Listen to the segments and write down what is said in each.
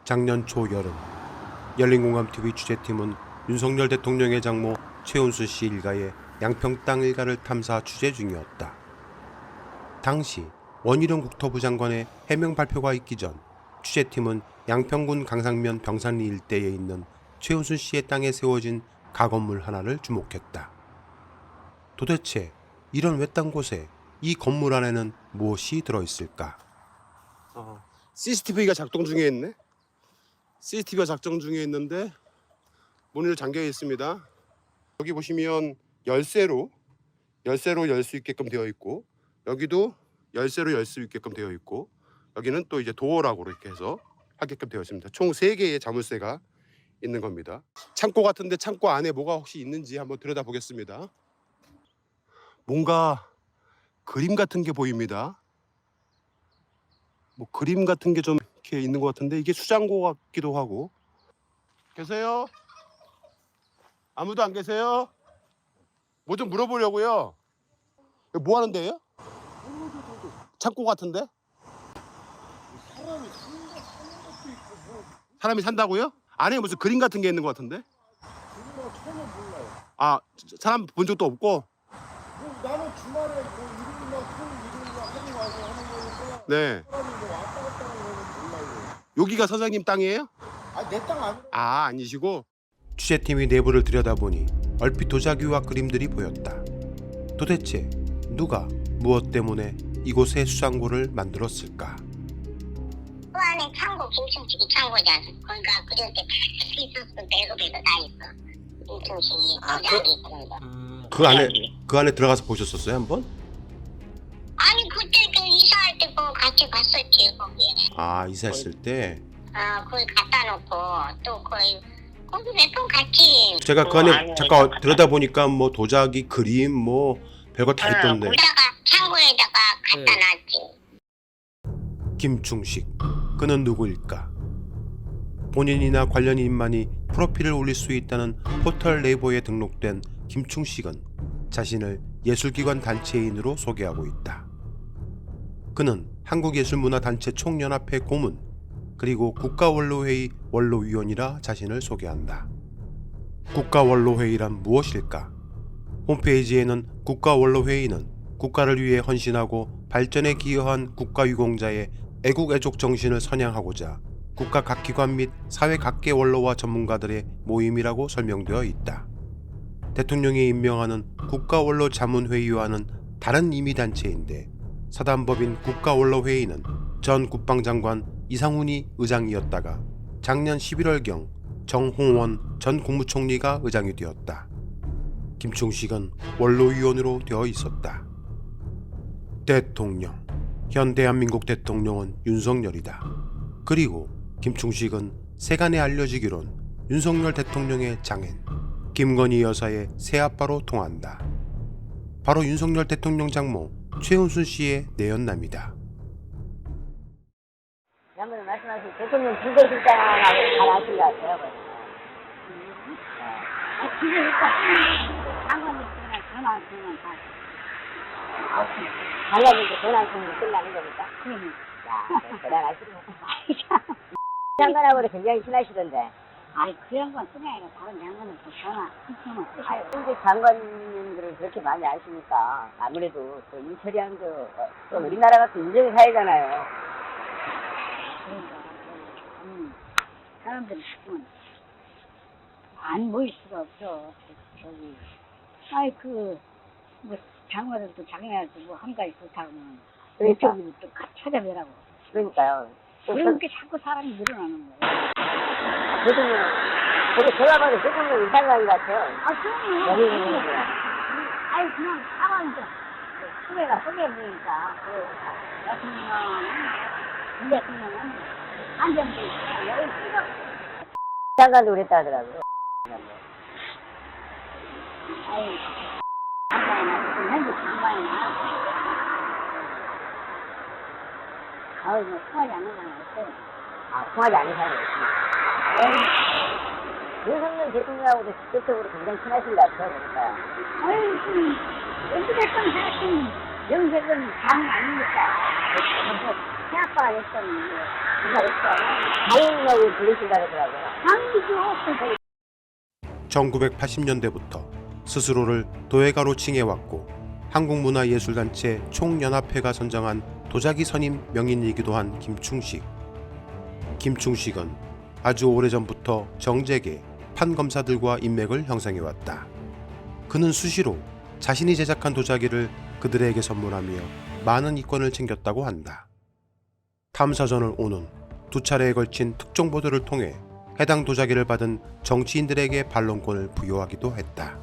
작년 초여름 열린공감TV 취재팀은 윤석열 대통령의 장모 최은순 씨 일가의 양평 땅 일가를 탐사 취재 중이었다. 당시 원희룡 국토부 장관의 해명 발표가 있기 전 취재팀은 양평군 강상면 병산리 일대에 있는 최은순 씨의 땅에 세워진 가건물 하나를 주목했다. 도대체 이런 외딴 곳에 이 건물 안에는 무엇이 들어있을까? CCTV가 작동 중에 있네. CCTV가 작동 중에 있는데 문을 잠겨 있습니다. 여기 보시면 열쇠로 열 수 있게끔 되어 있고, 여기도 열쇠로 열 수 있게끔 되어 있고, 여기는 또 이제 도어락으로 이렇게 해서 하게끔 되어 있습니다. 총 3개의 자물쇠가 있는 겁니다. 창고 같은데 창고 안에 뭐가 혹시 있는지 한번 들여다 보겠습니다. 뭔가 그림 같은 게 보입니다. 뭐 그림 같은 게 좀 이렇게 있는 것 같은데, 이게 수장고 같기도 하고. 계세요? 아무도 안 계세요? 뭐 좀 물어보려고요. 뭐 하는 데예요? 창고 같은데? 사람이 산다고요? 안에 무슨 그림 같은 게 있는 것 같은데? 아, 사람 본 적도 없고? 나는 주말에 일요일날 토요일날 하고 와서 하는 거니까 네. 사람이 뭐 왔다 갔다 하는 거는 몰라요. 여기가 사장님 땅이에요? 내 땅 아니라. 아, 아니시고? 취재팀이 내부를 들여다보니 얼핏 도자기와 그림들이 보였다. 도대체 누가 무엇 때문에 이곳에 수장고를 만들었을까? 그 안에 창고, 김충식이 창고잖아. 거기가 그저께 다 있었어. 배급에도 다 있어. 김충식이 도자기 그런 거. 그 안에 들어가서 보셨었어요 한번? 아니 그때 그 이사할 때 그 같이 갔었지 거기에. 아, 이사했을 때. 거기 갖다 놓고 또 거기 몇 번 갔지. 제가 그 안에 잠깐 들여다보니까 뭐 도자기, 그림 뭐 별거 다 있던데. 거기다가 창고에다가 갖다 놨지. 김충식, 그는 누구일까? 본인이나 관련 인만이 프로필을 올릴 수 있다는 포털 네이버에 등록된 김충식은 자신을 예술기관 단체인으로 소개하고 있다. 그는 한국예술문화단체 총연합회 고문, 그리고 국가원로회의 원로위원이라 자신을 소개한다. 국가원로회의란 무엇일까? 홈페이지에는 국가원로회의는 국가를 위해 헌신하고 발전에 기여한 국가유공자의 애국애족 정신을 선양하고자 국가 각 기관 및 사회 각계 원로와 전문가들의 모임이라고 설명되어 있다. 대통령이 임명하는 국가원로 자문회의와는 다른 임의단체인데, 사단법인 국가원로회의는 전 국방장관 이상훈이 의장이었다가 작년 11월경 정홍원 전 국무총리가 의장이 되었다. 김충식은 원로위원으로 되어 있었다. 대통령, 현 대한민국 대통령은 윤석열이다. 그리고 김충식은 세간에 알려지기론 윤석열 대통령의 장인 김건희 여사의 새아빠로 통한다. 바로 윤석열 대통령 장모 최은순 씨의 내연남이다. 양을 말씀하신 대통령 비서실장하고 잘 아신 것 같아요. 지금 일단 장관님 전화 주면 다. 장관님께 전화 주면 끝나는 겁니까? 그러면. 야, 대단하시네. 장관하고도 굉장히 친하시던데. 아니 그 양반 뿐이 아니라 다른 양반들도 전화 아유, 근데 장관님들을 그렇게 많이 아시니까 아무래도 또 이철양도 또 우리나라 같은 인정사회잖아요. 그러니까 사람들이 지금은 안 모일 수가 없어. 저기 아이 그 뭐 장관들도 자기네한테 뭐 한 가지 좋다면 그러니까. 이쪽으로 또 찾아뵈라고. 그러니까요. 그렇게 자꾸 사람이 늘어나는 거예요. 대통령, 제가 봐도 대통령 이상한 것 같아요. 아 그럼요. 여기 있는 거. 아니 그냥 사람이 좀 소개가 소개 보니까 그 대통령 대통령은 안정돼 있어. 여기 찍어. 장관도 그랬다 하더라고요. 아이 장관이나 지금 현재 장관이나 아유 뭐 통하지 않는 사람 없어요. 아, 통하지 않는 사람이 있습니다. 윤석열 대통령하고도 직접적으로 굉장히 친하신 것 같아요, 보니까. 아유 지금 어찌됐건 하여튼 영색은 장 아닙니까? 생각보다 했던 누가 있어. 장인이라고 부르신다 그러더라고요. 장이죠. 1980년대부터 스스로를 도예가로 칭해왔고 한국문화예술단체 총연합회가 선정한 도자기 선임 명인이기도 한 김충식. 김충식은 아주 오래전부터 정재계, 판검사들과 인맥을 형성해왔다. 그는 수시로 자신이 제작한 도자기를 그들에게 선물하며 많은 이권을 챙겼다고 한다. 탐사전을 오는 두 차례에 걸친 특종보도를 통해 해당 도자기를 받은 정치인들에게 반론권을 부여하기도 했다.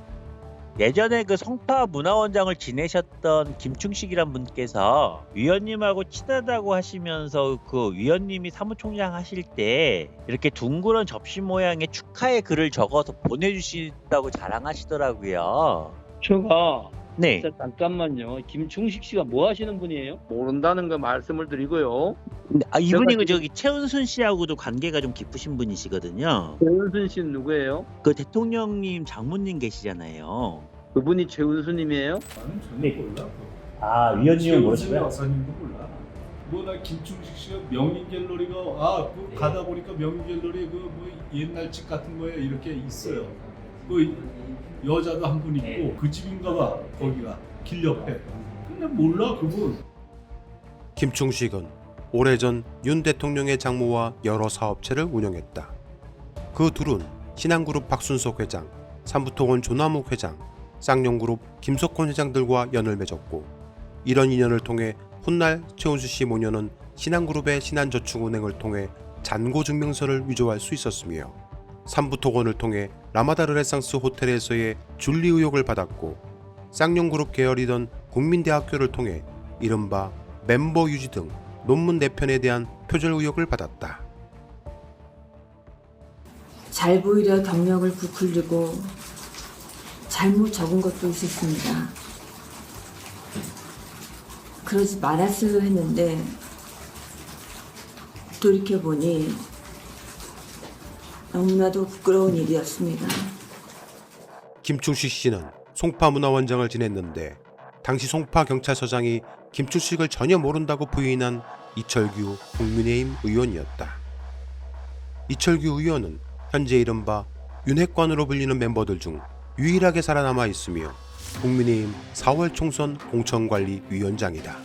예전에 그 성파 문화원장을 지내셨던 김충식이란 분께서 위원님하고 친하다고 하시면서 그 위원님이 사무총장 하실 때 이렇게 둥그런 접시 모양의 축하의 글을 적어서 보내주신다고 자랑하시더라고요. 제가 네. 진짜 잠깐만요. 김충식 씨가 뭐 하시는 분이에요? 모른다는 거 말씀을 드리고요. 이분이 제가 저기 최은순 씨하고도 관계가 좀 깊으신 분이시거든요. 최은순 씨는 누구예요? 그 대통령님 장모님 계시잖아요. 그분이 최은순님이에요? 나는 전혀 네. 몰라. 아, 위원님은 모르시고요? 여사님도 몰라. 뭐 나 김충식 씨가 명인 갤러리가 그 가다 보니까 명인 갤러리 그 뭐 옛날 집 같은 거에 이렇게 있어요. 그 여자도 한 분 있고 그 집인가봐 거기가 길 옆에. 근데 몰라 그분. 김충식은 오래전 윤 대통령의 장모와 여러 사업체를 운영했다. 그 둘은 신한그룹 박순석 회장, 삼부토건 조남욱 회장, 쌍용그룹 김석훈 회장들과 연을 맺었고 이런 인연을 통해 훗날 최은수 씨 모녀는 신한그룹의 신한저축은행을 통해 잔고증명서를 위조할 수 있었으며 삼부토건을 통해 라마다 르네상스 호텔에서의 줄리 의혹을 받았고 쌍용그룹 계열이던 국민대학교를 통해 이른바 멤버 유지 등 논문 내편에 대한 표절 의혹을 받았다. 잘 보이려 경력을 부풀리고 잘못 적은 것도 있었습니다. 그러지 말았어야 했는데 돌이켜보니 너무나도 부끄러운 일이었습니다. 김충식 씨는 송파문화원장을 지냈는데 당시 송파경찰서장이 김충식을 전혀 모른다고 부인한 이철규 국민의힘 의원이었다. 이철규 의원은 현재 이른바 윤핵관으로 불리는 멤버들 중 유일하게 살아남아 있으며 국민의힘 4월 총선 공천관리위원장이다.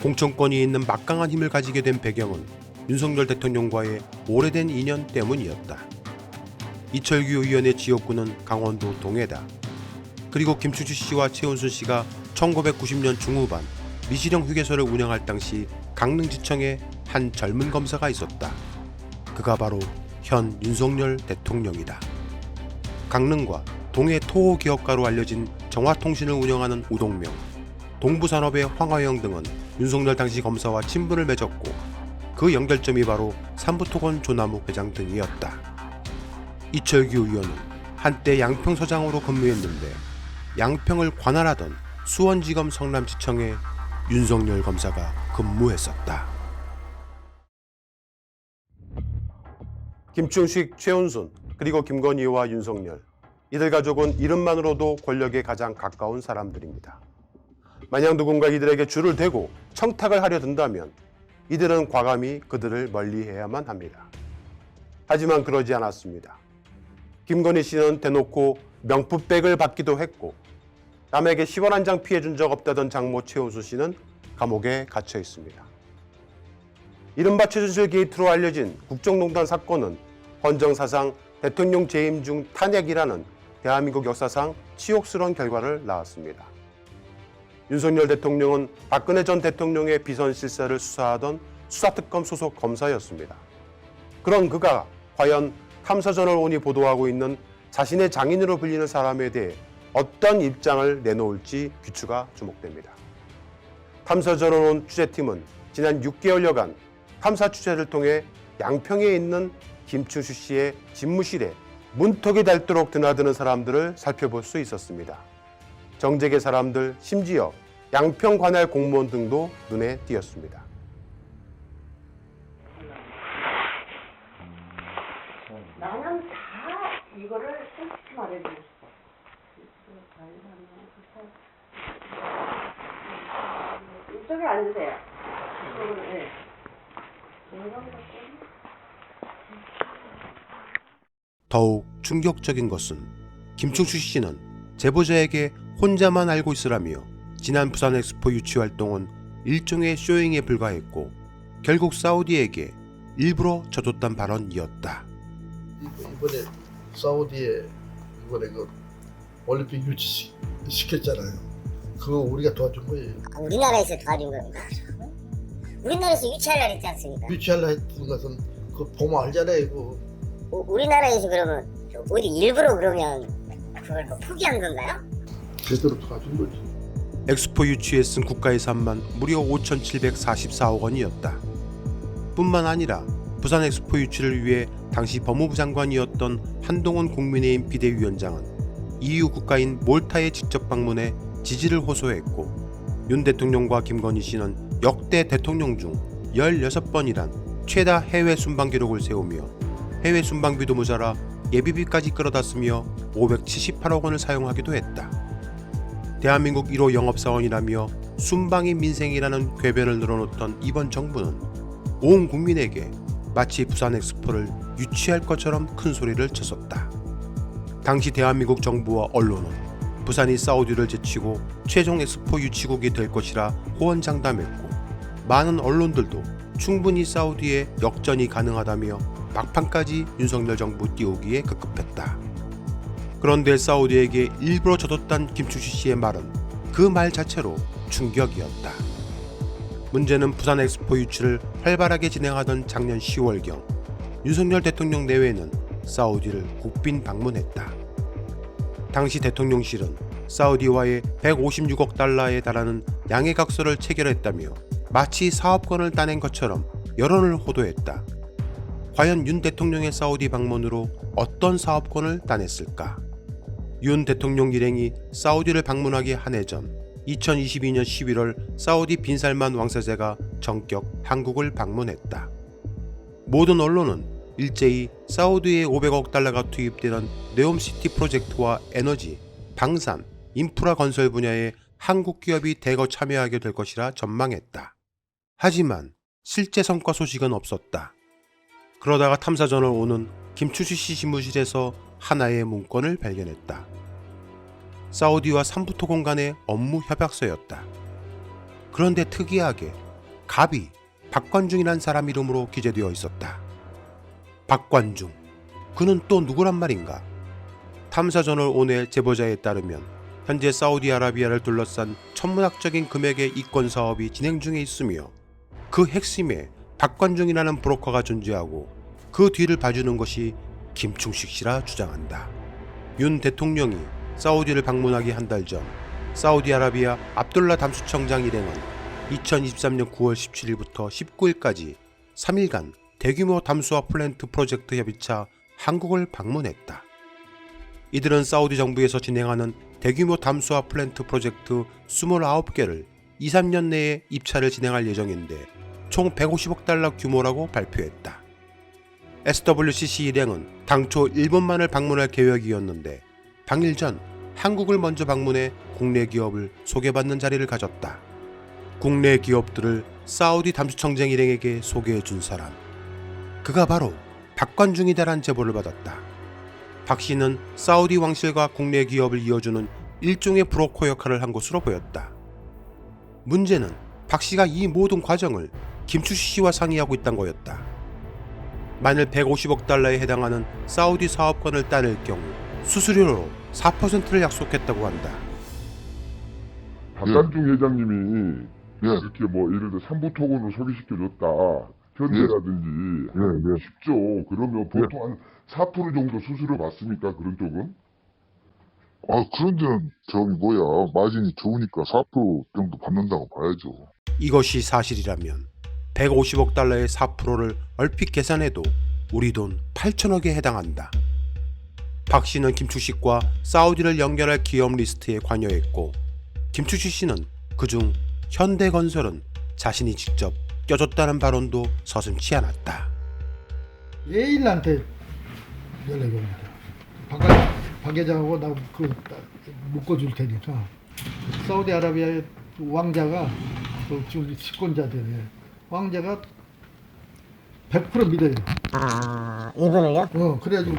공천권이 있는 막강한 힘을 가지게 된 배경은 윤석열 대통령과의 오래된 인연 때문이었다. 이철규 의원의 지역구는 강원도 동해다. 그리고 김충식 씨와 최은순 씨가 1990년 중후반 미시령 휴게소를 운영할 당시 강릉지청에 한 젊은 검사가 있었다. 그가 바로 현 윤석열 대통령이다. 강릉과 동해 토호 기업가로 알려진 정화통신을 운영하는 우동명, 동부산업의 황화영 등은 윤석열 당시 검사와 친분을 맺었고 그 연결점이 바로 삼부토건 조남욱 회장 등이었다. 이철규 의원은 한때 양평서장으로 근무했는데 양평을 관할하던 수원지검 성남지청에 윤석열 검사가 근무했었다. 김충식, 최은순, 그리고 김건희와 윤석열. 이들 가족은 이름만으로도 권력에 가장 가까운 사람들입니다. 만약 누군가 이들에게 줄을 대고 청탁을 하려 든다면 이들은 과감히 그들을 멀리해야만 합니다. 하지만 그러지 않았습니다. 김건희 씨는 대놓고 명품백을 받기도 했고 남에게 10원 한 장 피해준 적 없다던 장모 최은순 씨는 감옥에 갇혀 있습니다. 이른바 최순실 게이트로 알려진 국정농단 사건은 헌정사상 대통령 재임 중 탄핵이라는 대한민국 역사상 치욕스러운 결과를 낳았습니다. 윤석열 대통령은 박근혜 전 대통령의 비선 실세를 수사하던 수사특검 소속 검사였습니다. 그런 그가 과연 탐사저널온이 보도하고 있는 자신의 장인으로 불리는 사람에 대해 어떤 입장을 내놓을지 귀추가 주목됩니다. 탐사저널온 취재팀은 지난 6개월여간 탐사 취재를 통해 양평에 있는 김충식 씨의 집무실에 문턱이 닳도록 드나드는 사람들을 살펴볼 수 있었습니다. 정재계 사람들, 심지어 양평 관할 공무원 등도 눈에 띄었습니다. 나는 다 이거를 솔직히 말해주고 싶어. 이쪽에 앉으세요. 네. 더욱 충격적인 것은 김충식 씨는 제보자에게 혼자만 알고 있으라며 지난 부산 엑스포 유치 활동은 일종의 쇼잉에 불과했고 결국 사우디에게 일부러 져줬단 발언이었다. 이번에 사우디에 이번에 그 올림픽 유치 시켰잖아요. 그거 우리가 도와준 거예요. 우리나라에서 도와준 건가? 우리나라에서 유치하려고 했지 않습니까? 유치하려 했던 것은 그 보면 알잖아요. 그 우리나라에서 그러면 어디 일부러 그러면 그걸 뭐 포기한 건가요? 제대로 도와준 거지. 엑스포 유치에 쓴 국가 예산만 무려 5,744억 원이었다. 뿐만 아니라 부산 엑스포 유치를 위해 당시 법무부 장관이었던 한동훈 국민의힘 비대위원장은 EU 국가인 몰타에 직접 방문해 지지를 호소했고 윤 대통령과 김건희 씨는 역대 대통령 중 16번이란 최다 해외 순방 기록을 세우며 해외 순방비도 모자라 예비비까지 끌어다 쓰며 578억 원을 사용하기도 했다. 대한민국 1호 영업사원이라며 순방이 민생이라는 궤변을 늘어놓던 이번 정부는 온 국민에게 마치 부산 엑스포를 유치할 것처럼 큰 소리를 쳤었다. 당시 대한민국 정부와 언론은 부산이 사우디를 제치고 최종 엑스포 유치국이 될 것이라 호언장담했고 많은 언론들도 충분히 사우디에 역전이 가능하다며 막판까지 윤석열 정부 띄우기에 급급했다. 그런데 사우디에게 일부러 져줬단 김충식 씨의 말은 그 말 자체로 충격이었다. 문제는 부산 엑스포 유치를 활발하게 진행하던 작년 10월경 윤석열 대통령 내외는 사우디를 국빈 방문했다. 당시 대통령실은 사우디와의 156억 달러에 달하는 양해각서를 체결했다며 마치 사업권을 따낸 것처럼 여론을 호도했다. 과연 윤 대통령의 사우디 방문으로 어떤 사업권을 따냈을까? 윤 대통령 일행이 사우디를 방문하기 한 해 전 2022년 11월 사우디 빈살만 왕세자가 전격 한국을 방문했다. 모든 언론은 일제히 사우디에 500억 달러가 투입되는 네옴시티 프로젝트와 에너지, 방산, 인프라 건설 분야에 한국 기업이 대거 참여하게 될 것이라 전망했다. 하지만 실제 성과 소식은 없었다. 그러다가 탐사저널온은 김충식 씨 집무실에서 하나의 문건을 발견했다. 사우디와 삼부토공 간의 업무 협약서였다. 그런데 특이하게 갑이 박관중이란 사람 이름으로 기재되어 있었다. 박관중, 그는 또 누구란 말인가? 탐사저널온의 제보자에 따르면 현재 사우디아라비아를 둘러싼 천문학적인 금액의 이권 사업이 진행 중에 있으며 그 핵심에 박관중이라는 브로커가 존재하고 그 뒤를 봐주는 것이 김충식 씨라 주장한다. 윤 대통령이 사우디를 방문하기 한 달 전 사우디아라비아 압둘라 담수청장 일행은 2023년 9월 17일부터 19일까지 3일간 대규모 담수화 플랜트 프로젝트 협의차 한국을 방문했다. 이들은 사우디 정부에서 진행하는 대규모 담수화 플랜트 프로젝트 29개를 2-3년 내에 입찰을 진행할 예정인데 총 150억 달러 규모라고 발표했다. SWCC 일행은 당초 일본만을 방문할 계획이었는데 당일 전 한국을 먼저 방문해 국내 기업을 소개받는 자리를 가졌다. 국내 기업들을 사우디 담수청장 일행에게 소개해준 사람. 그가 바로 박관중이다란 제보를 받았다. 박 씨는 사우디 왕실과 국내 기업을 이어주는 일종의 브로커 역할을 한 것으로 보였다. 문제는 박 씨가 이 모든 과정을 김추식 씨와 상의하고 있던 거였다. 만일 150억 달러에 해당하는 사우디 사업권을 따낼 경우 수수료로 4%를 약속했다고 한다. 박관중 회장님이 이렇게 뭐 예를 들어 삼부토건을 소개시켜줬다. 현대라든지 쉽죠. 그러면 보통 한 4% 정도 수수료 받습니까? 그런 쪽은? 그런 데는 마진이 좋으니까 4% 정도 받는다고 봐야죠. 이것이 사실이라면 150억 달러의 4%를 얼핏 계산해도 우리 돈 8천억에 해당한다. 박 씨는 김추식과 사우디를 연결할 기업 리스트에 관여했고 김추식 씨는 그중 현대건설은 자신이 직접 껴줬다는 발언도 서슴지 않았다. 예일한테 연락이 옵니다. 박 회장하고 나 묶어줄 테니까 사우디아라비아의 왕자가 지금 식권자들이에요. 왕자가 100% 믿어요. 이분을요? 그래가지고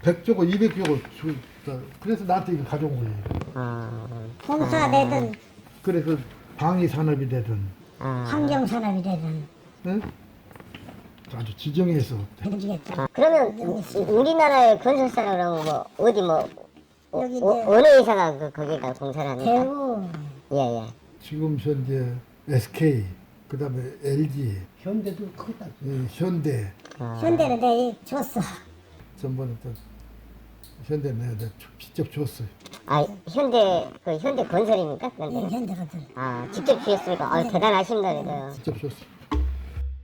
100조고 200조고 그래서 나한테 이거 가져온 거예요. 공사되든 그래서 방위 산업이 되든 환경산업이 되든 네? 아주 지정해서 그러면 우리나라의 건설사라고 뭐 어디 어느 회사가 거기가 공사를 합니까? 대우 예예. 지금 현재 SK 그다음에 LG 현대도 크다. 현대 현대는 내가 줬어. 전번에 또 현대 내가 직접 줬어요. 현대 건설입니까? 현대건설. 직접 주셨습니까? 대단하십니다, 그래도. 직접 줬어요.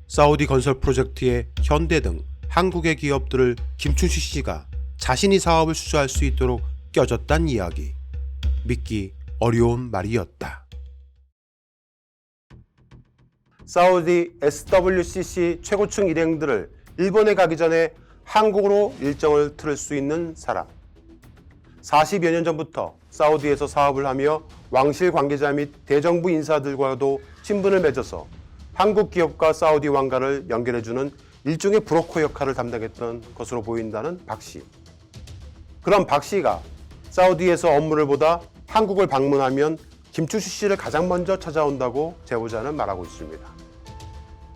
사우디 건설 프로젝트에 현대 등 한국의 기업들을 김춘식 씨가 자신이 사업을 수주할 수 있도록 껴줬단 이야기. 믿기 어려운 말이었다. 사우디 SWCC 최고층 일행들을 일본에 가기 전에 한국으로 일정을 틀을 수 있는 사람. 40여 년 전부터 사우디에서 사업을 하며 왕실 관계자 및 대정부 인사들과도 친분을 맺어서 한국 기업과 사우디 왕가를 연결해주는 일종의 브로커 역할을 담당했던 것으로 보인다는 박 씨. 그런 박 씨가 사우디에서 업무를 보다 한국을 방문하면 김추식 씨를 가장 먼저 찾아온다고 제보자는 말하고 있습니다.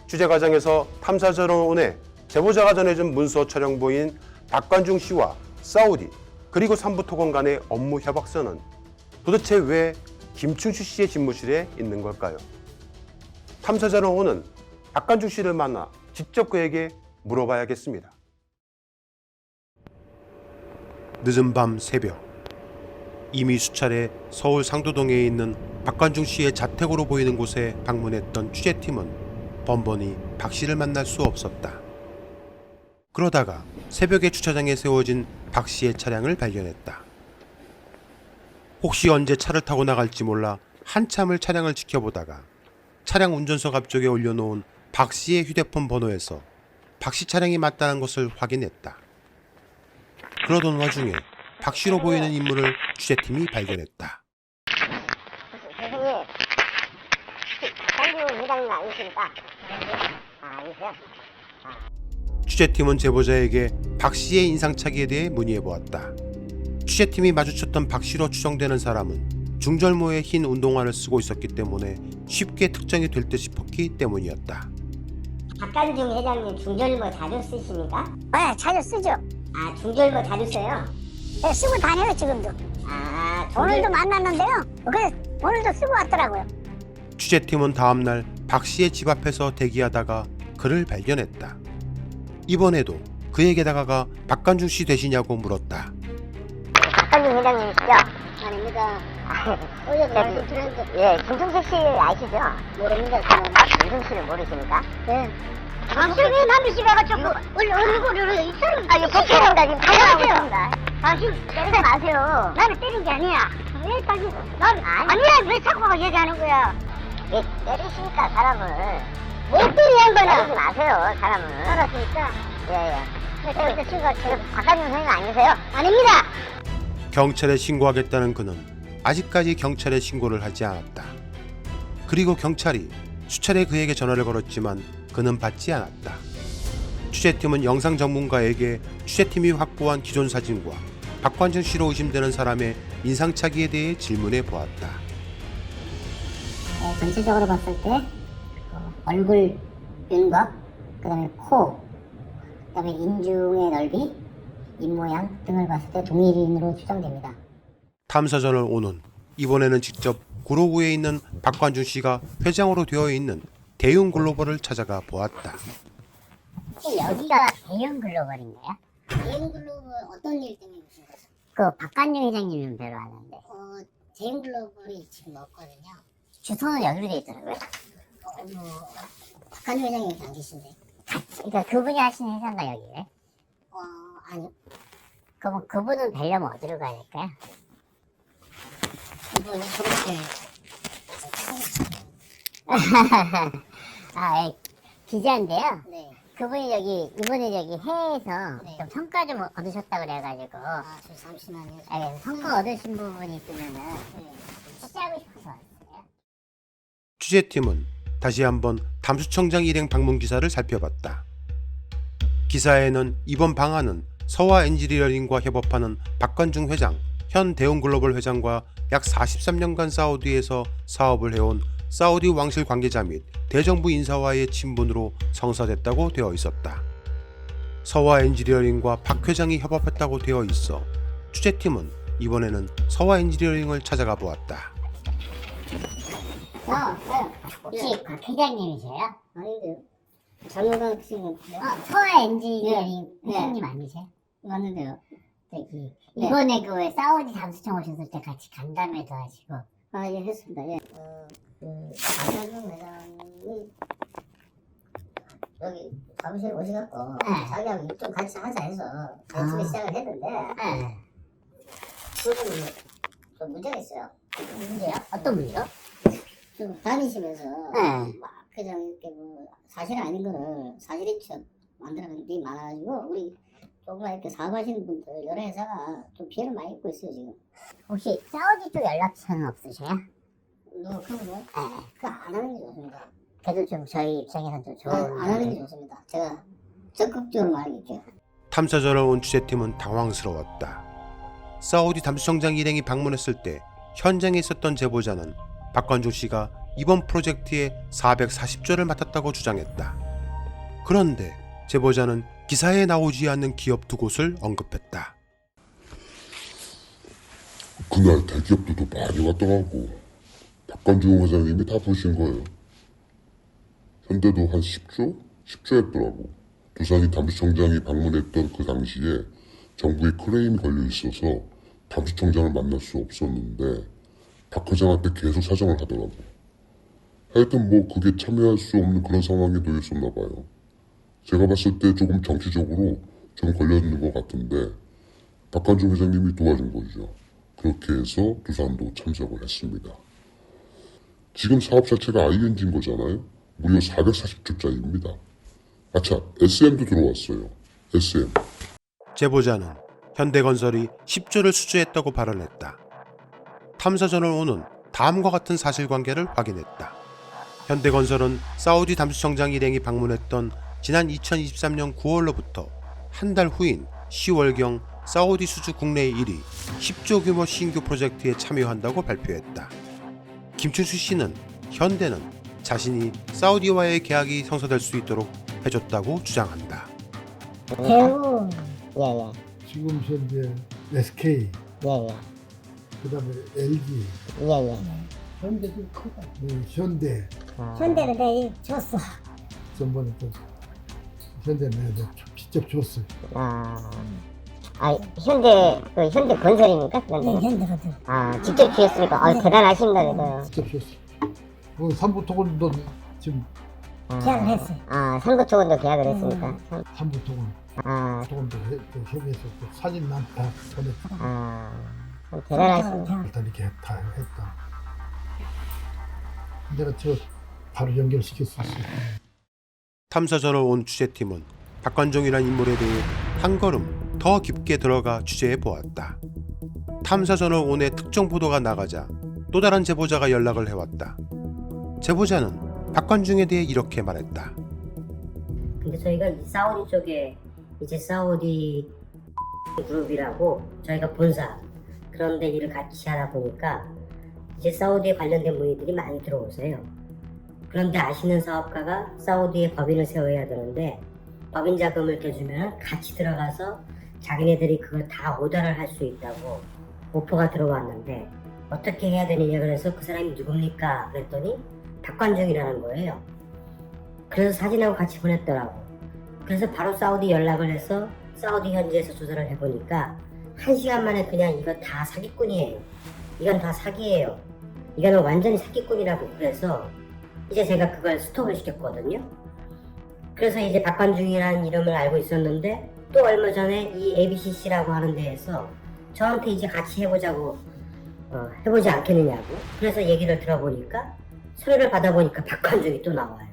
취재 과정에서 탐사전원에 제보자가 전해준 문서 촬영보인 박관중 씨와 사우디 그리고 삼부토건 간의 업무 협약서는 도대체 왜 김춘식 씨의 집무실에 있는 걸까요? 탐사전원은 박관중 씨를 만나 직접 그에게 물어봐야겠습니다. 늦은 밤 새벽, 이미 수차례 서울 상도동에 있는 박관중 씨의 자택으로 보이는 곳에 방문했던 취재팀은 번번이 박 씨를 만날 수 없었다. 그러다가 새벽에 주차장에 세워진 박 씨의 차량을 발견했다. 혹시 언제 차를 타고 나갈지 몰라 한참을 차량을 지켜보다가 차량 운전석 앞쪽에 올려놓은 박 씨의 휴대폰 번호에서 박 씨 차량이 맞다는 것을 확인했다. 그러던 와중에 박 씨로 보이는 인물을 취재팀이 발견했다. 선생님, 박관중 회장님 아니십니까? 아니세요? 취재팀은 제보자에게 박 씨의 인상착의에 대해 문의해보았다. 취재팀이 마주쳤던 박 씨로 추정되는 사람은 중절모의 흰 운동화를 쓰고 있었기 때문에 쉽게 특정이 될 듯 싶었기 때문이었다. 박관중 회장님 중절모 자주 쓰십니까? 네, 자주 쓰죠. 중절모 자주 써요? 네, 쓰고 다녀요 지금도. 오늘도 만났는데요. 그래 오늘도 쓰고 왔더라고요. 취재팀은 다음날 박 씨의 집 앞에서 대기하다가 그를 발견했다. 이번에도 그에게 다가가 박관중 씨 되시냐고 물었다. 박관중 회장님이시죠? 아닙니다. 어제 말씀 드렸는데. 예, 김충식 씨 아시죠? 모릅니다. 김충식 씨를 모르십니까? 네. 당신이 남의 집에 가지고 얼굴을 이 사람 이거 복귀합니다. 지금 촬영하고 있습니다. 당신 때리지 마세요. 나를 때린 게 아니야. 왜 당신 아니야 왜 자꾸 얘기하는 거야? 왜 때리십니까, 사람을? 왜 때리는 거야? 때리지 마세요, 사람을. 알았으니까. 예. 여기서 친구가 계속 박관중 선생님 아니세요? 아닙니다. 경찰에 신고하겠다는 그는 아직까지 경찰에 신고를 하지 않았다. 그리고 경찰이 수차례 그에게 전화를 걸었지만 그는 받지 않았다. 취재팀은 영상 전문가에게 취재팀이 확보한 기존 사진과 박관중 씨로 의심되는 사람의 인상착의에 대해 질문해 보았다. 전체적으로 봤을 때 얼굴 윤곽, 그다음에 코, 그다음에 인중의 넓이, 입 모양 등을 봤을 때 동일인으로 추정됩니다. 탐사전을 오는 이번에는 직접 구로구에 있는 박관중 씨가 회장으로 되어 있는 대웅 글로벌을 찾아가 보았다. 혹시 여기가 대형 글로벌인가요? 대형 글로벌 어떤 일 때문에 오신 거죠? 그 박관중 회장님은 별로 아는데. 대형 글로벌이 지금 없거든요. 주소는 여기로 돼 있더라고요. 박관중 회장님 여기 안 계신데. 그러니까 그분이 하시는 회사인가 여기에? 아니요. 그럼 그분은 뵈려면 어디로 가야 될까요? 그분이 그렇게 예. 기자인데요. 네. 그분이 이번에 해외에서 좀 성과 좀 얻으셨다 그래가지고. 저 잠시만요. 예, 성과 얻으신 부분이 있으면은 취재하고 싶어서 왔어요. 취재팀은 다시 한번 담수청장 일행 방문 기사를 살펴봤다. 기사에는 이번 방안은 서화 엔지니어링과 협업하는 박관중 회장, 현 대웅글로벌 회장과 약 43년간 사우디에서 사업을 해온 사우디 왕실 관계자 및 대정부 인사와의 친분으로 성사됐다고 되어 있었다. 서화 엔지니어링과 박 회장이 협업했다고 되어 있어 취재팀은 이번에는 서화 엔지니어링을 찾아가 보았다. 혹시 박 회장님이세요? 아닌데요. 전문가 지금 서화 엔지니어링 회장님 아니세요? 맞는데요. 이번에 그 왜 사우디 잠수청 오셨을 때 같이 간담회도 하시고. 예, 했습니다. 예. 박관중 회장이 여기 사무실에 오셔갖고 자기하고 일 좀 같이 하자 해서 같이 시작을 했는데 그거는 좀 문제가 있어요. 문제요? 어떤 문제요? 좀 다니시면서 막 그냥 이렇게 뭐 사실 아닌 거를 사실인 척 만들어가는 게 많아가지고 우리 조금만 이렇게 사업하시는 분들 여러 회사가 좀 피해를 많이 입고 있어요 지금. 혹시 사우디 쪽 연락처는 없으세요? 그런 거요? 네. 그거 안 하는 게 좋습니다. 그래도 좀 저희 입장에서는 좀 좋은. 안 하는 게 좋습니다. 제가 적극적으로 말할게요. 탐사전을 온 취재팀은 당황스러웠다. 사우디 담수청장 일행이 방문했을 때 현장에 있었던 제보자는 박관중 씨가 이번 프로젝트에 440조를 맡았다고 주장했다. 그런데 제보자는 기사에 나오지 않는 기업 두 곳을 언급했다. 그날 대기업들도 많이 왔더라고. 박관중 회장님이 다 보신 거예요. 현대도 한 10조? 10조 했더라고. 두산이 담수청장이 방문했던 그 당시에 정부의 크레임이 걸려 있어서 담수청장을 만날 수 없었는데 박 회장한테 계속 사정을 하더라고. 하여튼 뭐 그게 참여할 수 없는 그런 상황에 놓였었나 봐요. 제가 봤을 때 조금 정치적으로 좀 걸려있는 것 같은데 박관중 회장님이 도와준 거죠. 그렇게 해서 두산도 참석을 했습니다. 지금 사업 자체가 ING인 거잖아요. 무려 440조짜리입니다. 아차, SM도 들어왔어요. SM. 제보자는 현대건설이 10조를 수주했다고 발언했다. 탐사전을 오는 다음과 같은 사실관계를 확인했다. 현대건설은 사우디 담수청장 일행이 방문했던 지난 2023년 9월로부터 한 달 후인 10월경 사우디 수주 국내 1위 10조 규모 신규 프로젝트에 참여한다고 발표했다. 김춘수 씨는 현대는 자신이 사우디와의 계약이 성사될 수 있도록 해줬다고 주장한다. 대우. 예예. 지금 현재 SK, 예예. 그다음에 LG, 예예. 현대 좀 크다. 현대. 현대는 내일 줬어. 전번에 또 현대는 내가 직접 줬어요. 현대 현대 건설입니까? 네, 현대 건설. 직접 지었으니까 대단하십니다. 그래도. 직접 줬어요. 그 삼부토건도 지금 계약을 했어요. 삼부토건도 계약을 했으니까. 삼부토건. 토건도 협의해서 또 사진 다 보냈어. 대단하십니다. 일단 이렇게 다 했다. 내가 저 바로 연결시킬 수 있어요. 탐사전을 온 취재팀은 박관종이라는 인물에 대해 한 걸음 더 깊게 들어가 취재해 보았다. 탐사저널 온의 특정 보도가 나가자 또 다른 제보자가 연락을 해왔다. 제보자는 박관중에 대해 이렇게 말했다. 근데 저희가 이 사우디 쪽에 이제 사우디 그룹이라고 저희가 본사 그런 데 일을 같이 하다 보니까 이제 사우디에 관련된 문의들이 많이 들어오세요. 그런데 아시는 사업가가 사우디에 법인을 세워야 되는데 법인 자금을 대주면 같이 들어가서 자기네들이 그걸 다 오더를 할 수 있다고 오퍼가 들어왔는데 어떻게 해야 되느냐 그래서 그 사람이 누굽니까 그랬더니 박관중이라는 거예요. 그래서 사진하고 같이 보냈더라고. 그래서 바로 사우디 연락을 해서 사우디 현지에서 조사를 해보니까 1시간 만에 그냥 이거 다 사기꾼이에요. 이건 다 사기예요. 이거는 완전히 사기꾼이라고. 그래서 이제 제가 그걸 스톱을 시켰거든요. 그래서 이제 박관중이라는 이름을 알고 있었는데 또 얼마 전에 이 ABCC라고 하는 데에서 저한테 이제 같이 해보자고 해보지 않겠느냐고. 그래서 얘기를 들어보니까 서류를 받아보니까 박관중이 또 나와요.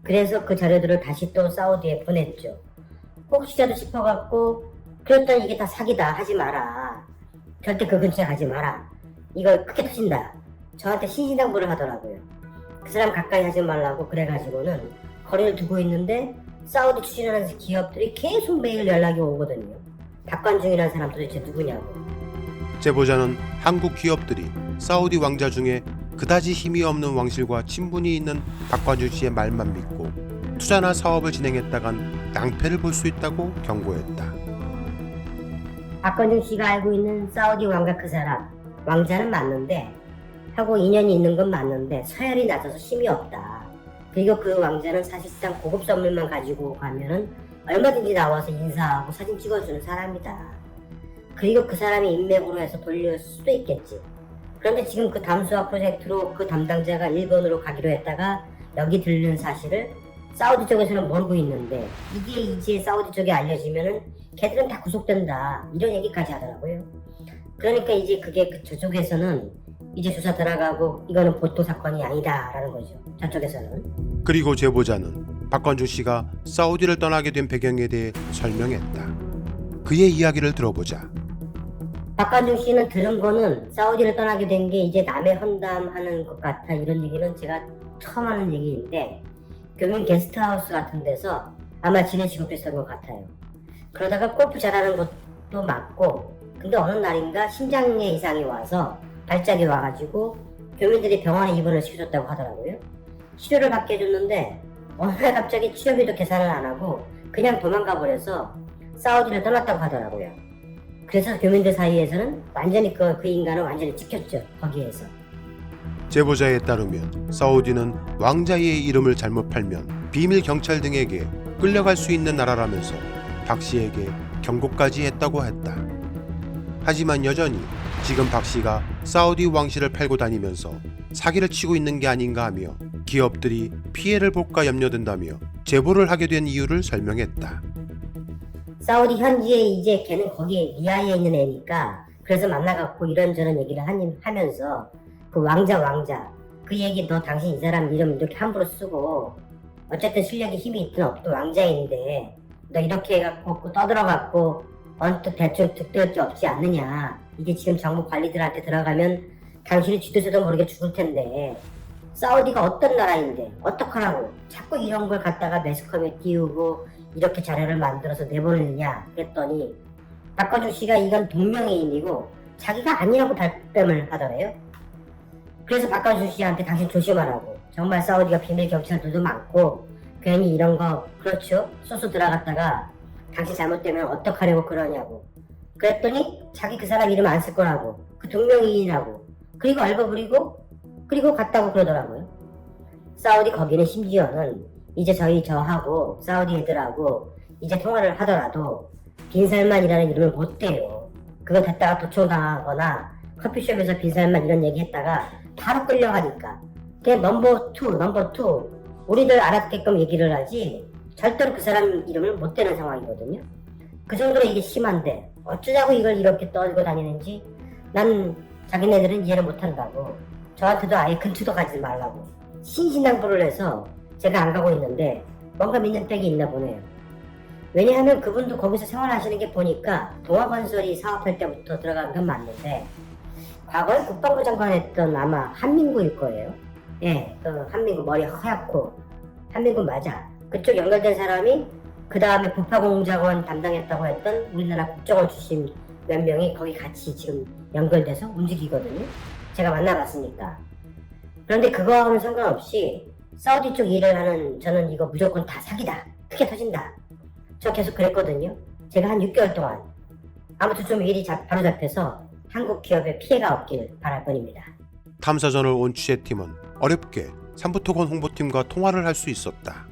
그래서 그 자료들을 다시 또 사우디에 보냈죠. 혹시라도 싶어갖고 그랬더니 이게 다 사기다. 하지 마라. 절대 그 근처에 가지 마라. 이거 크게 터진다. 저한테 신신당부를 하더라고요. 그 사람 가까이 하지 말라고 그래가지고는 거리를 두고 있는데 사우디 추진하는 기업들이 계속 매일 연락이 오거든요. 박관중이라는 사람 도대체 누구냐고. 제보자는 한국 기업들이 사우디 왕자 중에 그다지 힘이 없는 왕실과 친분이 있는 박관중 씨의 말만 믿고 투자나 사업을 진행했다간 낭패를 볼 수 있다고 경고했다. 박관중 씨가 알고 있는 사우디 왕가 그 사람, 왕자는 맞는데 하고 인연이 있는 건 맞는데 서열이 낮아서 힘이 없다. 그리고 그 왕자는 사실상 고급 선물만 가지고 가면은 얼마든지 나와서 인사하고 사진 찍어주는 사람이다. 그리고 그 사람이 인맥으로 해서 돌릴 수도 있겠지. 그런데 지금 그 담수화 프로젝트로 그 담당자가 일본으로 가기로 했다가 여기 들른 사실을 사우디 쪽에서는 모르고 있는데 이게 이제 사우디 쪽에 알려지면은 걔들은 다 구속된다. 이런 얘기까지 하더라고요. 그러니까 이제 그게 저쪽에서는 이제 조사 들어가고 이거는 보통 사건이 아니다라는 거죠. 저쪽에서는. 그리고 제보자는 박관중 씨가 사우디를 떠나게 된 배경에 대해 설명했다. 그의 이야기를 들어보자. 박관중 씨는 들은 거는 사우디를 떠나게 된 게 이제 남의 헌담하는 것 같아. 이런 얘기는 제가 처음 하는 얘기인데 교민 게스트하우스 같은 데서 아마 지내시고 그랬던 것 같아요. 그러다가 골프 잘하는 것도 맞고 근데 어느 날인가 심장에 이상이 와서 발작이 와가지고 교민들이 병원에 입원을 시켜줬다고 하더라고요. 치료를 받게 해줬는데 어느 날 갑자기 치료비도 계산을 안 하고 그냥 도망가 버려서 사우디를 떠났다고 하더라고요. 그래서 교민들 사이에서는 완전히 그 인간은 완전히 찍혔죠. 거기에서. 제보자에 따르면 사우디는 왕자의 이름을 잘못 팔면 비밀 경찰 등에게 끌려갈 수 있는 나라라면서 박 씨에게 경고까지 했다고 했다. 하지만 여전히 지금 박 씨가 사우디 왕실을 팔고 다니면서 사기를 치고 있는 게 아닌가 하며 기업들이 피해를 볼까 염려된다며 제보를 하게 된 이유를 설명했다. 사우디 현지에 이제 걔는 거기에 리아드에 있는 애니까 그래서 만나갖고 이런저런 얘기를 하면서 그 왕자 그 얘기 너 당신 이 사람 이름 이렇게 함부로 쓰고 어쨌든 실력이 힘이 있든 없든 왕자인데 너 이렇게 해갖고 떠들어갖고 언뜻 대충 득될 게 없지 않느냐. 이게 지금 정부 관리들한테 들어가면 당신이 쥐도새도 모르게 죽을 텐데 사우디가 어떤 나라인데 어떡하라고 자꾸 이런 걸 갖다가 매스컴에 띄우고 이렇게 자료를 만들어서 내보내느냐 그랬더니 박관중 씨가 이건 동명이인이고 자기가 아니라고 발뺌을 하더래요. 그래서 박관중 씨한테 당신 조심하라고. 정말 사우디가 비밀 경찰들도 많고 괜히 이런 거 그렇죠? 소수 들어갔다가 당신 잘못되면 어떡하려고 그러냐고. 그랬더니 자기 그 사람 이름 안 쓸 거라고. 그 동명이인이라고. 그리고 얼버무리고 그리고 갔다고 그러더라고요. 사우디 거기는 심지어는 이제 저하고 사우디 애들하고 이제 통화를 하더라도 빈살만이라는 이름을 못 대요. 그거 됐다가 도청당하거나 커피숍에서 빈살만 이런 얘기 했다가 바로 끌려가니까 그냥 넘버 2 우리들 알아듣게끔 얘기를 하지 절대로 그 사람 이름을 못 대는 상황이거든요. 그 정도로 이게 심한데 어쩌자고 이걸 이렇게 떨고 다니는지 난 자기네들은 이해를 못한다고. 저한테도 아예 근처도 가지 말라고 신신당부를 해서 제가 안 가고 있는데 뭔가 믿는 백이 있나 보네요. 왜냐하면 그분도 거기서 생활하시는 게 보니까 동아건설이 사업할 때부터 들어간 건 맞는데 과거에 국방부 장관 했던 아마 한민구일 거예요. 예, 그 한민구 머리 하얗고 한민구 맞아. 그쪽 연결된 사람이 그 다음에 부파공작원 담당했다고 했던 우리나라 국정원 출신 몇 명이 거기 같이 지금 연결돼서 움직이거든요. 제가 만나봤으니까. 그런데 그거와는 상관없이 사우디 쪽 일을 하는 저는 이거 무조건 다 사기다. 크게 터진다. 저 계속 그랬거든요. 제가 한 6개월 동안. 아무튼 좀 일이 바로 잡혀서 한국 기업에 피해가 없길 바랄 뿐입니다. 탐사전을 온 취재팀은 어렵게 삼부토건 홍보팀과 통화를 할 수 있었다.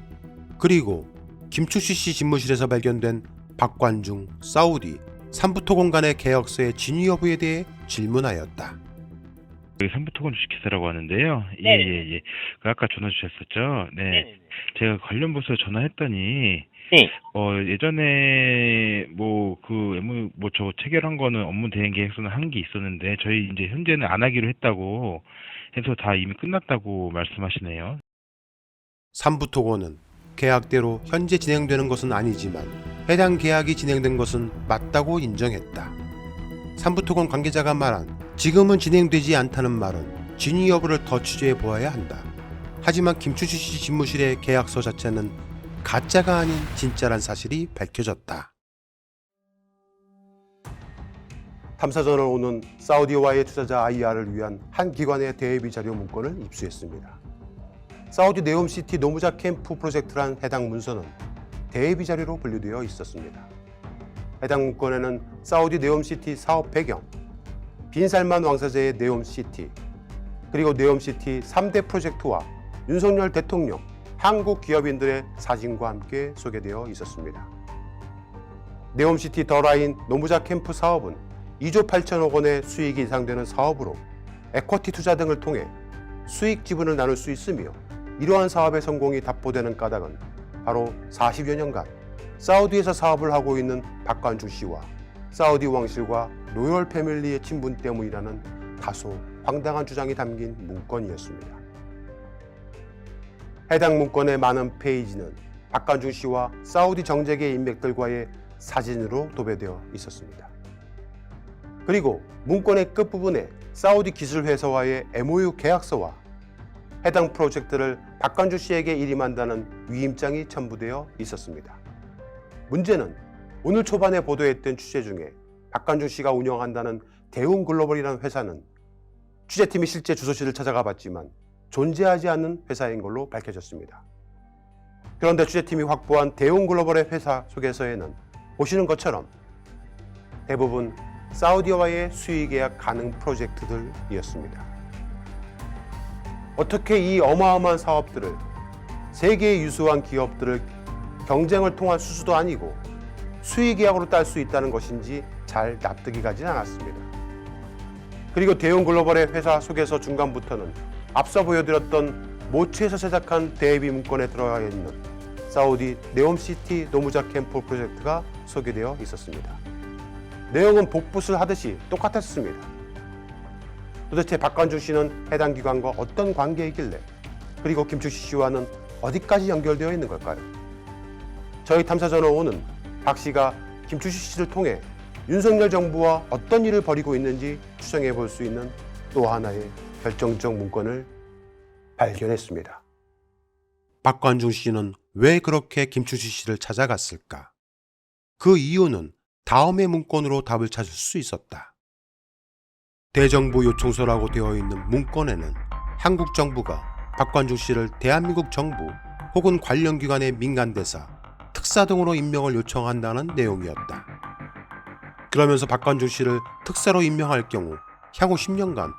그리고 김충식 씨 집무실에서 발견된 박관중, 사우디, 삼부토건 간의 계약서의 진위 여부에 대해 질문하였다. 여기 삼부토건 주식회사라고 하는데요. 네. 예. 그 아까 전화 주셨었죠? 네. 제가 관련 부서에 전화했더니 네. 예전에 저 체결한 거는 업무 대행 계획서는 한 게 있었는데 저희 이제 현재는 안 하기로 했다고 해서 다 이미 끝났다고 말씀하시네요. 삼부토건은 계약대로 현재 진행되는 것은 아니지만 해당 계약이 진행된 것은 맞다고 인정했다. 삼부토건 관계자가 말한 지금은 진행되지 않다는 말은 진위 여부를 더 취재해 보아야 한다. 하지만 김충식 씨 집무실의 계약서 자체는 가짜가 아닌 진짜란 사실이 밝혀졌다. 탐사전을 오는 사우디와의 투자자 IR을 위한 한 기관의 대외비 자료 문건을 입수했습니다. 사우디 네옴시티 노무자 캠프 프로젝트란 해당 문서는 대외비 자료로 분류되어 있었습니다. 해당 문건에는 사우디 네옴시티 사업 배경, 빈살만 왕세자의 네옴시티, 그리고 네옴시티 3대 프로젝트와 윤석열 대통령, 한국 기업인들의 사진과 함께 소개되어 있었습니다. 네옴시티 더라인 노무자 캠프 사업은 2조 8천억 원의 수익이 예상되는 사업으로 에쿼티 투자 등을 통해 수익 지분을 나눌 수 있으며 이러한 사업의 성공이 답보되는 까닭은 바로 40여 년간 사우디에서 사업을 하고 있는 박관중 씨와 사우디 왕실과 로열 패밀리의 친분 때문이라는 다소 황당한 주장이 담긴 문건이었습니다. 해당 문건의 많은 페이지는 박관중 씨와 사우디 정재계 인맥들과의 사진으로 도배되어 있었습니다. 그리고 문건의 끝부분에 사우디 기술회사와의 MOU 계약서와 해당 프로젝트를 박관중 씨에게 일임한다는 위임장이 첨부되어 있었습니다. 문제는 오늘 초반에 보도했던 취재 중에 박관중 씨가 운영한다는 대웅글로벌이라는 회사는 취재팀이 실제 주소실을 찾아가 봤지만 존재하지 않는 회사인 걸로 밝혀졌습니다. 그런데 취재팀이 확보한 대웅글로벌의 회사 소개서에는 보시는 것처럼 대부분 사우디와의 수의계약 가능 프로젝트들이었습니다. 어떻게 이 어마어마한 사업들을 세계의 유수한 기업들을 경쟁을 통한 수수도 아니고 수의계약으로 딸 수 있다는 것인지 잘 납득이 가진 않았습니다. 그리고 대웅글로벌의 회사 소개서 중간부터는 앞서 보여드렸던 모츠에서 제작한 대비 문건에 들어가 있는 사우디 네옴시티 노무자 캠프 프로젝트가 소개되어 있었습니다. 내용은 복붙을 하듯이 똑같았습니다. 도대체 박관중 씨는 해당 기관과 어떤 관계이길래 그리고 김충식 씨와는 어디까지 연결되어 있는 걸까요? 저희 탐사전을 오는 박 씨가 김충식 씨를 통해 윤석열 정부와 어떤 일을 벌이고 있는지 추정해 볼 수 있는 또 하나의 결정적 문건을 발견했습니다. 박관중 씨는 왜 그렇게 김충식 씨를 찾아갔을까? 그 이유는 다음의 문건으로 답을 찾을 수 있었다. 대정부 요청서라고 되어 있는 문건에는 한국 정부가 박관중 씨를 대한민국 정부 혹은 관련 기관의 민간대사, 특사 등으로 임명을 요청한다는 내용이었다. 그러면서 박관중 씨를 특사로 임명할 경우 향후 10년간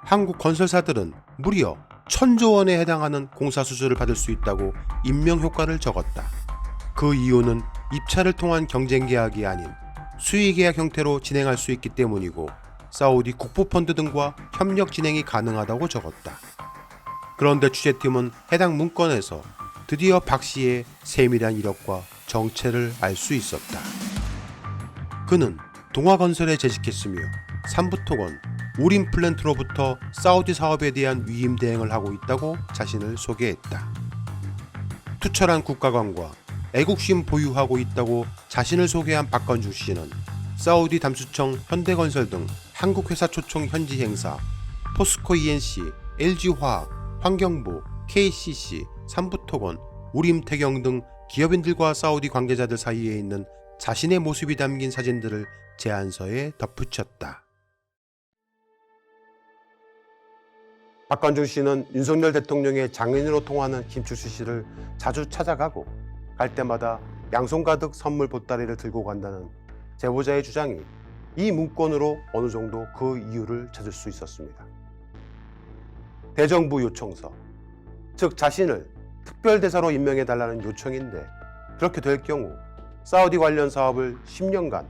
한국 건설사들은 무려 1,000조 원에 해당하는 공사 수수료를 받을 수 있다고 임명 효과를 적었다. 그 이유는 입찰을 통한 경쟁 계약이 아닌 수의 계약 형태로 진행할 수 있기 때문이고 사우디 국부펀드 등과 협력 진행이 가능하다고 적었다. 그런데 취재팀은 해당 문건에서 드디어 박 씨의 세밀한 이력과 정체를 알 수 있었다. 그는 동아건설에 재직했으며 삼부토건, 우림플랜트로부터 사우디 사업에 대한 위임 대행을 하고 있다고 자신을 소개했다. 투철한 국가관과 애국심 보유하고 있다고 자신을 소개한 박건중 씨는 사우디 담수청, 현대건설 등 한국 회사 초청 현지 행사, 포스코 ENC, LG화학, 환경부, KCC, 삼부토건, 우림태경 등 기업인들과 사우디 관계자들 사이에 있는 자신의 모습이 담긴 사진들을 제안서에 덧붙였다. 박건중 씨는 윤석열 대통령의 장인으로 통하는 김충식 씨를 자주 찾아가고 갈 때마다 양손 가득 선물 보따리를 들고 간다는 제보자의 주장이 이 문건으로 어느 정도 그 이유를 찾을 수 있었습니다. 대정부 요청서, 즉 자신을 특별대사로 임명해달라는 요청인데 그렇게 될 경우 사우디 관련 사업을 10년간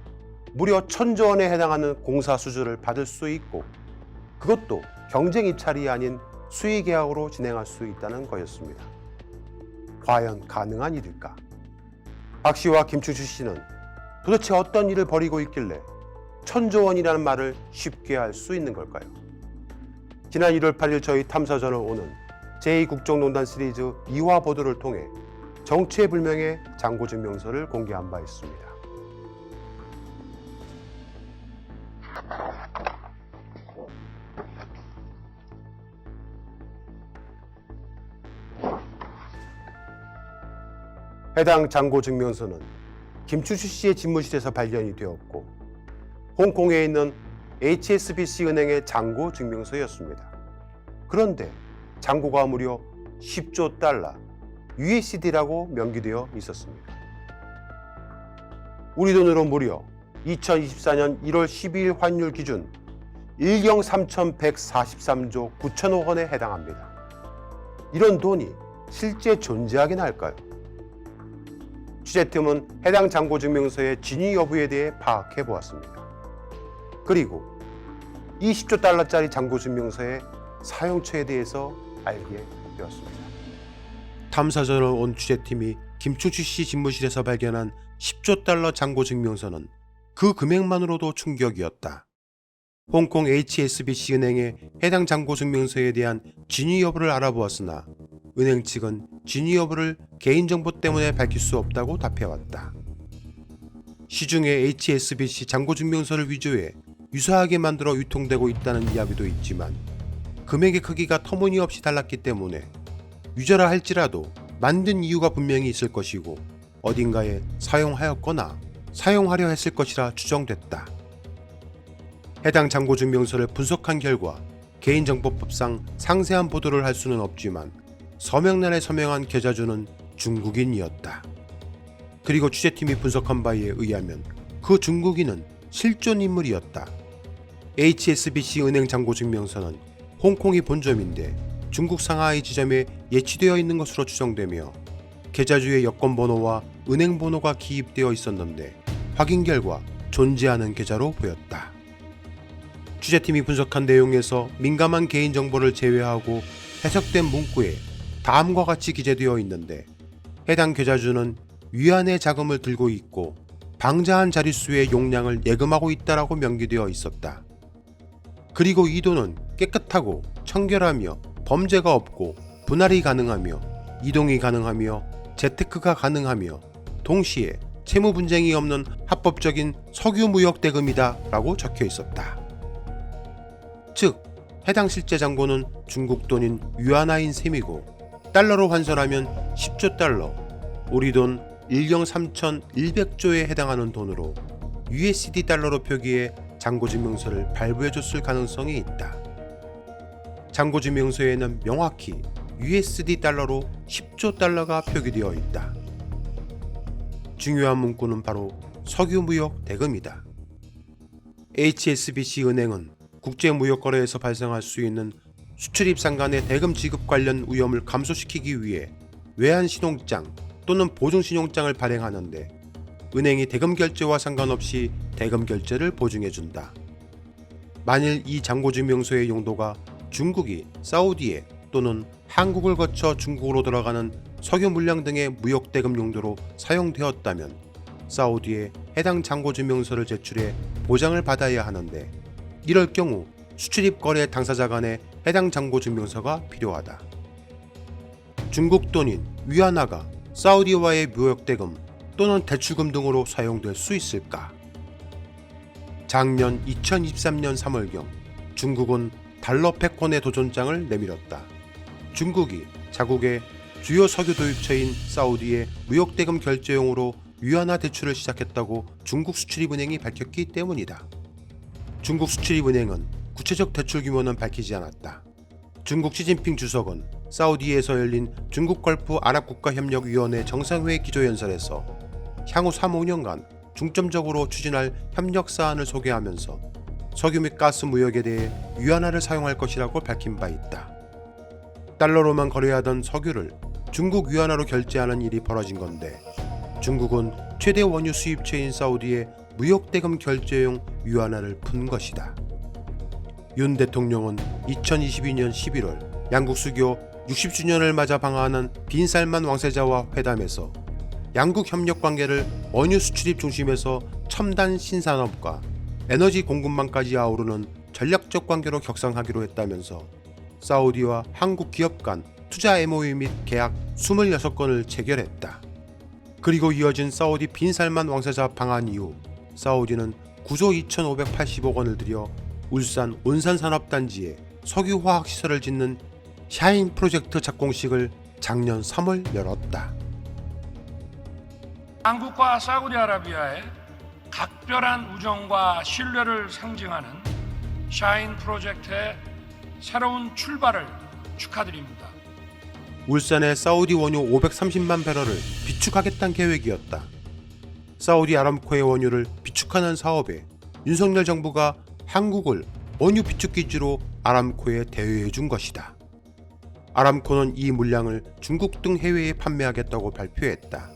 무려 1,000조 원에 해당하는 공사 수주를 받을 수 있고 그것도 경쟁 입찰이 아닌 수의 계약으로 진행할 수 있다는 거였습니다. 과연 가능한 일일까? 박 씨와 김충식 씨는 도대체 어떤 일을 벌이고 있길래 1,000조 원이라는 말을 쉽게 할 수 있는 걸까요? 지난 1월 8일 저희 탐사전을 오는 제2국정농단 시리즈 2화 보도를 통해 정체불명의 잔고증명서를 공개한 바 있습니다. 해당 잔고증명서는 김충식 씨의 집무실에서 발견이 되었고 홍콩에 있는 HSBC 은행의 잔고증명서였습니다. 그런데 잔고가 무려 10조 달러 USD라고 명기되어 있었습니다. 우리 돈으로 무려 2024년 1월 12일 환율 기준 1경 3,143조 9천억 원에 해당합니다. 이런 돈이 실제 존재하긴 할까요? 취재팀은 해당 잔고증명서의 진위 여부에 대해 파악해 보았습니다. 그리고 20조 달러짜리 잔고증명서의 사용처에 대해서 알게 되었습니다. 탐사전을 온 취재팀이 김충식 씨 집무실에서 발견한 10조 달러 잔고증명서는 그 금액만으로도 충격이었다. 홍콩 HSBC 은행의 해당 잔고증명서에 대한 진위 여부를 알아보았으나 은행 측은 진위 여부를 개인정보 때문에 밝힐 수 없다고 답해왔다. 시중에 HSBC 잔고증명서를 위조해 유사하게 만들어 유통되고 있다는 이야기도 있지만 금액의 크기가 터무니없이 달랐기 때문에 유저라 할지라도 만든 이유가 분명히 있을 것이고 어딘가에 사용하였거나 사용하려 했을 것이라 추정됐다. 해당 잔고증명서를 분석한 결과 개인정보법상 상세한 보도를 할 수는 없지만 서명란에 서명한 계좌주는 중국인이었다. 그리고 취재팀이 분석한 바에 의하면 그 중국인은 실존 인물이었다. HSBC 은행 잔고증명서는 홍콩이 본점인데 중국 상하이 지점에 예치되어 있는 것으로 추정되며 계좌주의 여권번호와 은행번호가 기입되어 있었는데 확인 결과 존재하는 계좌로 보였다. 취재팀이 분석한 내용에서 민감한 개인정보를 제외하고 해석된 문구에 다음과 같이 기재되어 있는데 해당 계좌주는 위안의 자금을 들고 있고 방자한 자릿수의 용량을 예금하고 있다라고 명기되어 있었다. 그리고 이 돈은 깨끗하고 청결하며 범죄가 없고 분할이 가능하며 이동이 가능하며 재테크가 가능하며 동시에 채무 분쟁이 없는 합법적인 석유무역 대금이다 라고 적혀 있었다. 즉 해당 실제 잔고는 중국 돈인 위안화인 셈이고 달러로 환산하면 10조 달러, 우리 돈 1경 3,100조에 해당하는 돈으로 USD 달러로 표기해 잔고증명서를 발부해줬을 가능성이 있다. 잔고증명서에는 명확히 USD 달러로 10조 달러가 표기되어 있다. 중요한 문구는 바로 석유무역 대금이다. HSBC 은행은 국제무역거래에서 발생할 수 있는 수출입상 간의 대금 지급 관련 위험을 감소시키기 위해 외환신용장 또는 보증신용장을 발행하는데 은행이 대금 결제와 상관없이 대금 결제를 보증해준다. 만일 이 잔고증명서의 용도가 중국이 사우디에 또는 한국을 거쳐 중국으로 들어가는 석유 물량 등의 무역 대금 용도로 사용되었다면 사우디에 해당 잔고증명서를 제출해 보장을 받아야 하는데 이럴 경우 수출입 거래 당사자 간에 해당 잔고증명서가 필요하다. 중국 돈인 위안화가 사우디와의 무역대금 또는 대출금 등으로 사용될 수 있을까? 작년 2023년 3월경 중국은 달러 패권의 도전장을 내밀었다. 중국이 자국의 주요 석유 도입처인 사우디의 무역대금 결제용으로 위안화 대출을 시작했다고 중국 수출입은행이 밝혔기 때문이다. 중국 수출입은행은 구체적 대출 규모는 밝히지 않았다. 중국 시진핑 주석은 사우디에서 열린 중국걸프 아랍국가협력위원회 정상회의 기조연설에서 향후 3-5년간 중점적으로 추진할 협력 사안을 소개하면서 석유 및 가스 무역에 대해 위안화를 사용할 것이라고 밝힌 바 있다. 달러로만 거래하던 석유를 중국 위안화로 결제하는 일이 벌어진 건데 중국은 최대 원유 수입처인 사우디에 무역대금 결제용 위안화를 푼 것이다. 윤 대통령은 2022년 11월 양국 수교 60주년을 맞아 방한한 빈살만 왕세자와 회담에서 양국 협력 관계를 원유 수출입 중심에서 첨단 신산업과 에너지 공급망까지 아우르는 전략적 관계로 격상하기로 했다면서 사우디와 한국 기업 간 투자 MOU 및 계약 26건을 체결했다. 그리고 이어진 사우디 빈살만 왕세자 방한 이후 사우디는 9조 2,580억 원을 들여 울산 온산산업단지에 석유화학시설을 짓는 샤인 프로젝트 착공식을 작년 3월 열었다. 한국과 사우디아라비아의 각별한 우정과 신뢰를 상징하는 샤인 프로젝트의 새로운 출발을 축하드립니다. 울산의 사우디 원유 530만 배럴을 비축하겠다는 계획이었다. 사우디 아람코의 원유를 비축하는 사업에 윤석열 정부가 한국을 원유 비축 기지로 아람코에 대여해 준 것이다. 아람코는 이 물량을 중국 등 해외에 판매하겠다고 발표했다.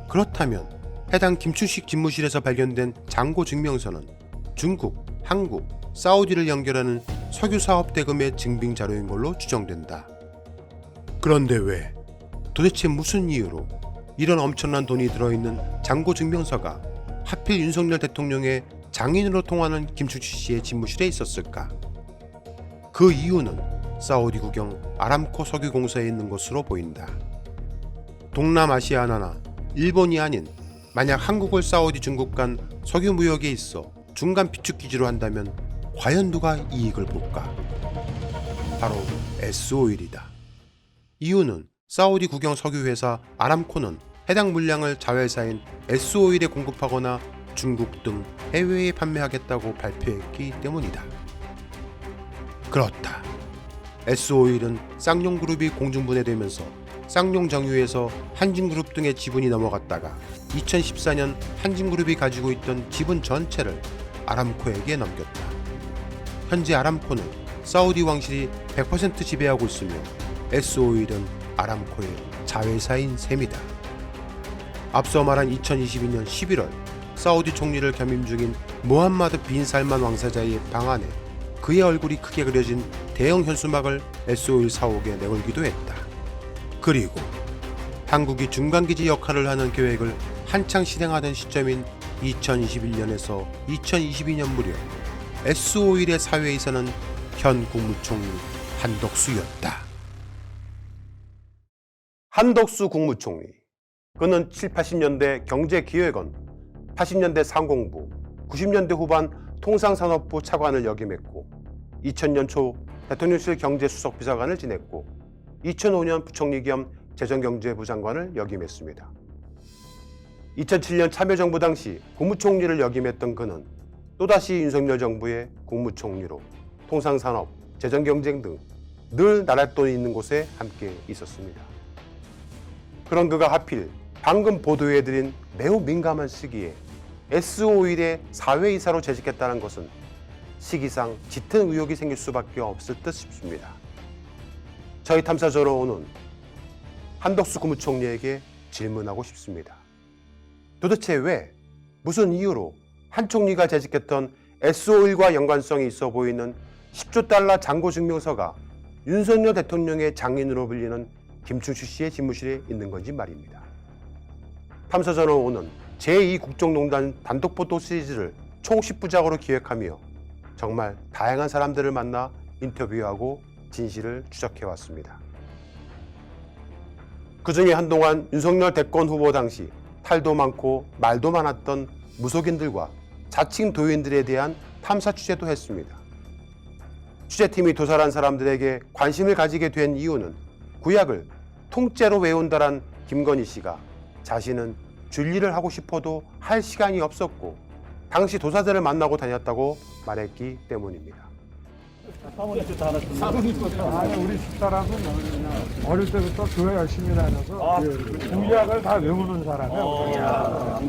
그렇다면 해당 김춘식 집무실에서 발견된 잔고 증명서는 중국, 한국, 사우디를 연결하는 석유 사업 대금의 증빙 자료인 걸로 추정된다. 그런데 왜? 도대체 무슨 이유로 이런 엄청난 돈이 들어있는 잔고 증명서가 하필 윤석열 대통령의 장인으로 통하는 김춘식 씨의 집무실에 있었을까? 그 이유는 사우디 국영 아람코 석유공사에 있는 것으로 보인다. 동남아시아 하나나 일본이 아닌 만약 한국을 사우디 중국 간 석유 무역에 있어 중간 비축 기지로 한다면 과연 누가 이익을 볼까? 바로 S-오일이다. 이유는 사우디 국영 석유회사 아람코는 해당 물량을 자회사인 S-오일에 공급하거나 중국 등 해외에 판매하겠다고 발표했기 때문이다. 그렇다. S-오일은 쌍용그룹이 공중분해되면서 쌍용정유에서 한진그룹 등의 지분이 넘어갔다가 2014년 한진그룹이 가지고 있던 지분 전체를 아람코에게 넘겼다. 현재 아람코는 사우디 왕실이 100% 지배하고 있으며 S-오일은 아람코의 자회사인 셈이다. 앞서 말한 2022년 11월 사우디 총리를 겸임 중인 모함마드 빈 살만 왕세자의 방안에 그의 얼굴이 크게 그려진 대형 현수막을 S-오일 사옥에 내걸기도 했다. 그리고 한국이 중간기지 역할을 하는 계획을 한창 실행하던 시점인 2021년에서 2022년 무렵 S-오일의 사회이사는 현 국무총리 한덕수였다. 한덕수 국무총리. 그는 7, 80년대 경제기획원, 80년대 상공부, 90년대 후반 통상산업부 차관을 역임했고 2000년 초 대통령실 경제수석비서관을 지냈고 2005년 부총리 겸 재정경제부 장관을 역임했습니다. 2007년 참여정부 당시 국무총리를 역임했던 그는 또다시 윤석열 정부의 국무총리로 통상산업, 재정경쟁 등 늘 나랏돈이 있는 곳에 함께 있었습니다. 그런 그가 하필 방금 보도해드린 매우 민감한 시기에 S-오일의 사회이사로 재직했다는 것은 시기상 짙은 의혹이 생길 수밖에 없을 듯 싶습니다. 저희 탐사저로는 한덕수 국무총리에게 질문하고 싶습니다. 도대체 왜, 무슨 이유로 한 총리가 재직했던 S-오일과 연관성이 있어 보이는 10조 달러 잔고 증명서가 윤석열 대통령의 장인으로 불리는 김춘식 씨의 집무실에 있는 건지 말입니다. 탐사저로는 제2국정농단 단독보도 시리즈를 총 10부작으로 기획하며 정말 다양한 사람들을 만나 인터뷰하고 진실을 추적해왔습니다. 그중에 한동안 윤석열 대권 후보 당시 탈도 많고 말도 많았던 무속인들과 자칭 도인들에 대한 탐사 취재도 했습니다. 취재팀이 도살한 사람들에게 관심을 가지게 된 이유는 구약을 통째로 외운다란 김건희 씨가 자신은 진리를 하고 싶어도 할 시간이 없었고 당시 도사들을 만나고 다녔다고 말했기 때문입니다. 아니 우리 집사람은 어릴 때부터 교회 열심히 다녀서 구약을 다 외우는 사람이야.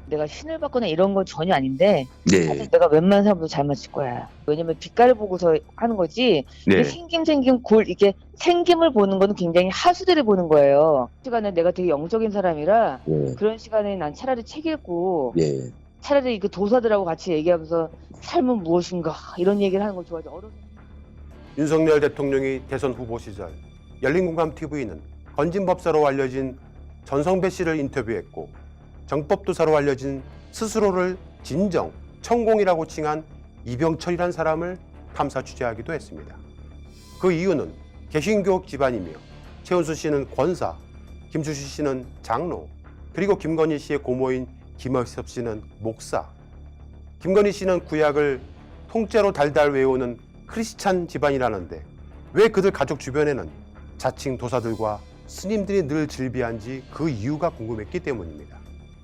내가 신을 받거나 이런 건 전혀 아닌데 네. 사실 내가 웬만한 사람도 잘 맞을 거야. 왜냐면 빛깔을 보고서 하는 거지. 네. 생김 골 이게 생김을 보는 거는 굉장히 하수들을 보는 거예요. 시간에 내가 되게 영적인 사람이라 네. 그런 시간에 난 차라리 책 읽고 네. 차라리 그 도사들하고 같이 얘기하면서 삶은 무엇인가 이런 얘기를 하는 걸 좋아하지. 윤석열 대통령이 대선 후보 시절 열린공감TV는 건진법사로 알려진 전성배 씨를 인터뷰했고 정법도사로 알려진 스스로를 진정, 천공이라고 칭한 이병철이란 사람을 탐사 취재하기도 했습니다. 그 이유는 개신교 집안이며 최은수 씨는 권사, 김주시 씨는 장로, 그리고 김건희 씨의 고모인 김학섭 씨는 목사, 김건희 씨는 구약을 통째로 달달 외우는 크리스찬 집안이라는데 왜 그들 가족 주변에는 자칭 도사들과 스님들이 늘 즐비한지 그 이유가 궁금했기 때문입니다.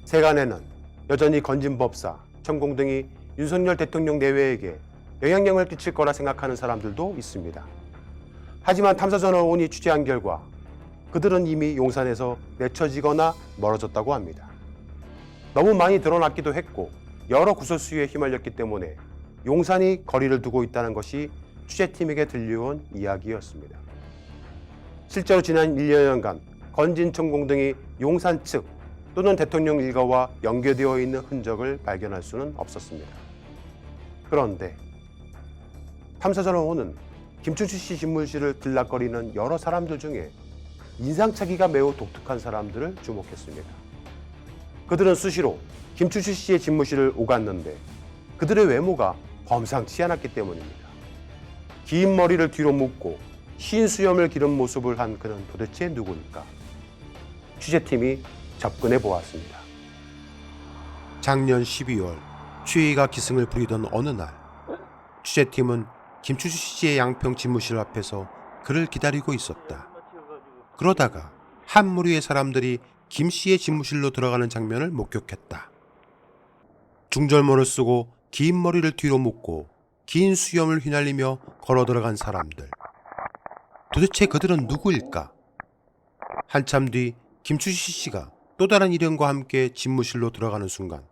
세간에는 여전히 건진법사, 천공 등이 윤석열 대통령 내외에게 영향력을 끼칠 거라 생각하는 사람들도 있습니다. 하지만 탐사저널온이 취재한 결과 그들은 이미 용산에서 내쳐지거나 멀어졌다고 합니다. 너무 많이 드러났기도 했고 여러 구설수에 휘말렸기 때문에 용산이 거리를 두고 있다는 것이 취재팀에게 들려온 이야기였습니다. 실제로 지난 1년간 건진천공 등이 용산 측 또는 대통령 일가와 연계되어 있는 흔적을 발견할 수는 없었습니다. 그런데 탐사저널온은 김춘식 씨 집무실을 들락거리는 여러 사람들 중에 인상착의가 매우 독특한 사람들을 주목했습니다. 그들은 수시로 김춘식 씨의 집무실을 오갔는데 그들의 외모가 범상치 않았기 때문입니다. 긴 머리를 뒤로 묶고 흰 수염을 기른 모습을 한 그는 도대체 누구일까? 취재팀이 접근해 보았습니다. 작년 12월 추위가 기승을 부리던 어느 날 취재팀은 김춘식 씨의 양평 집무실 앞에서 그를 기다리고 있었다. 그러다가 한 무리의 사람들이 김 씨의 집무실로 들어가는 장면을 목격했다. 중절모를 쓰고 긴 머리를 뒤로 묶고 긴 수염을 휘날리며 걸어 들어간 사람들. 도대체 그들은 누구일까? 한참 뒤 김춘식 씨가 또 다른 일행과 함께 집무실로 들어가는 순간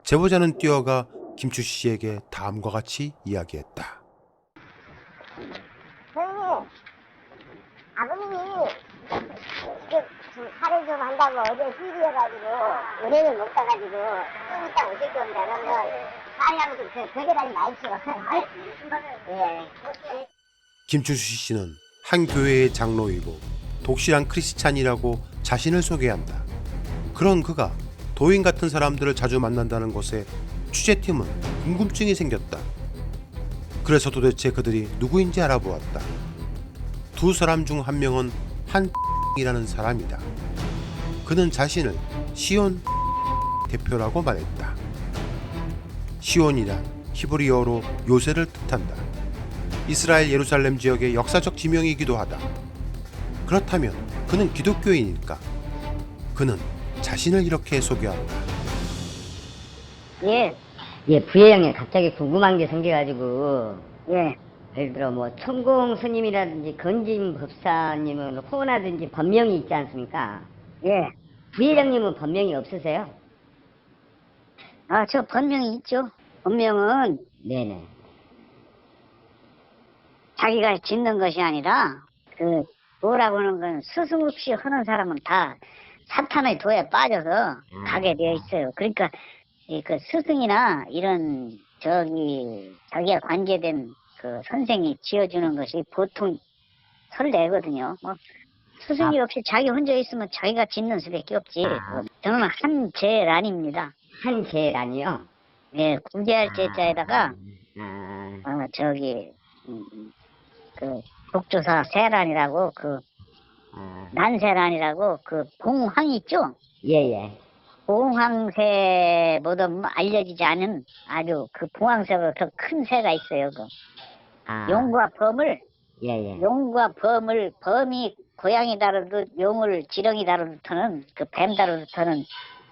제보자는 뛰어가 김춘식 씨에게 다음과 같이 이야기했다. 선생님, 아버님이 살을 좀 한다고 어제 휴일이어가지고 은행을 못 가가지고 좀 이따 오실 겁니다. 그러면 살려면 좀 거절하지 마십시오. 예. 김춘식 씨는 한 교회의 장로이고 독실한 크리스찬이라고 자신을 소개한다. 그런 그가 도인 같은 사람들을 자주 만난다는 것에 취재팀은 궁금증이 생겼다. 그래서 도대체 그들이 누구인지 알아보았다. 두 사람 중 한 명은 한이라는 사람이다. 그는 자신을 시온 대표라고 말했다. 시온이란 히브리어로 요새를 뜻한다. 이스라엘 예루살렘 지역의 역사적 지명이기도 하다. 그렇다면 그는 기독교인일까? 그는 자신을 이렇게 소개한다. 예, 부회장님 갑자기 궁금한 게 생겨가지고 예를 들어 뭐 천공 스님이라든지 건진 법사님은 호나든지 법명이 있지 않습니까? 예. 부회장님은 법명이 없으세요? 아, 저 본명이 있죠. 본명은 네네. 자기가 짓는 것이 아니라 뭐라고 하는 건 스승 없이 하는 사람은 다 사탄의 도에 빠져서 가게 되어 있어요. 그러니까 그 스승이나 이런 자기가 관계된 그 선생이 지어주는 것이 보통 설레거든요. 뭐 스승이 없이 자기 혼자 있으면 자기가 짓는 수밖에 없지. 저는 한재란입니다. 한재란이요? 네, 구제할 제자에다가 북조사 세란이라고 난세란이라고 봉황 있죠? 예예. 봉황새보다 알려지지 않은 아주 봉황새보다 더 큰 새가 있어요. 용과 범을 예예. 용과 범이 고양이 다루듯 용을 지렁이 다루듯하는 뱀 다루듯하는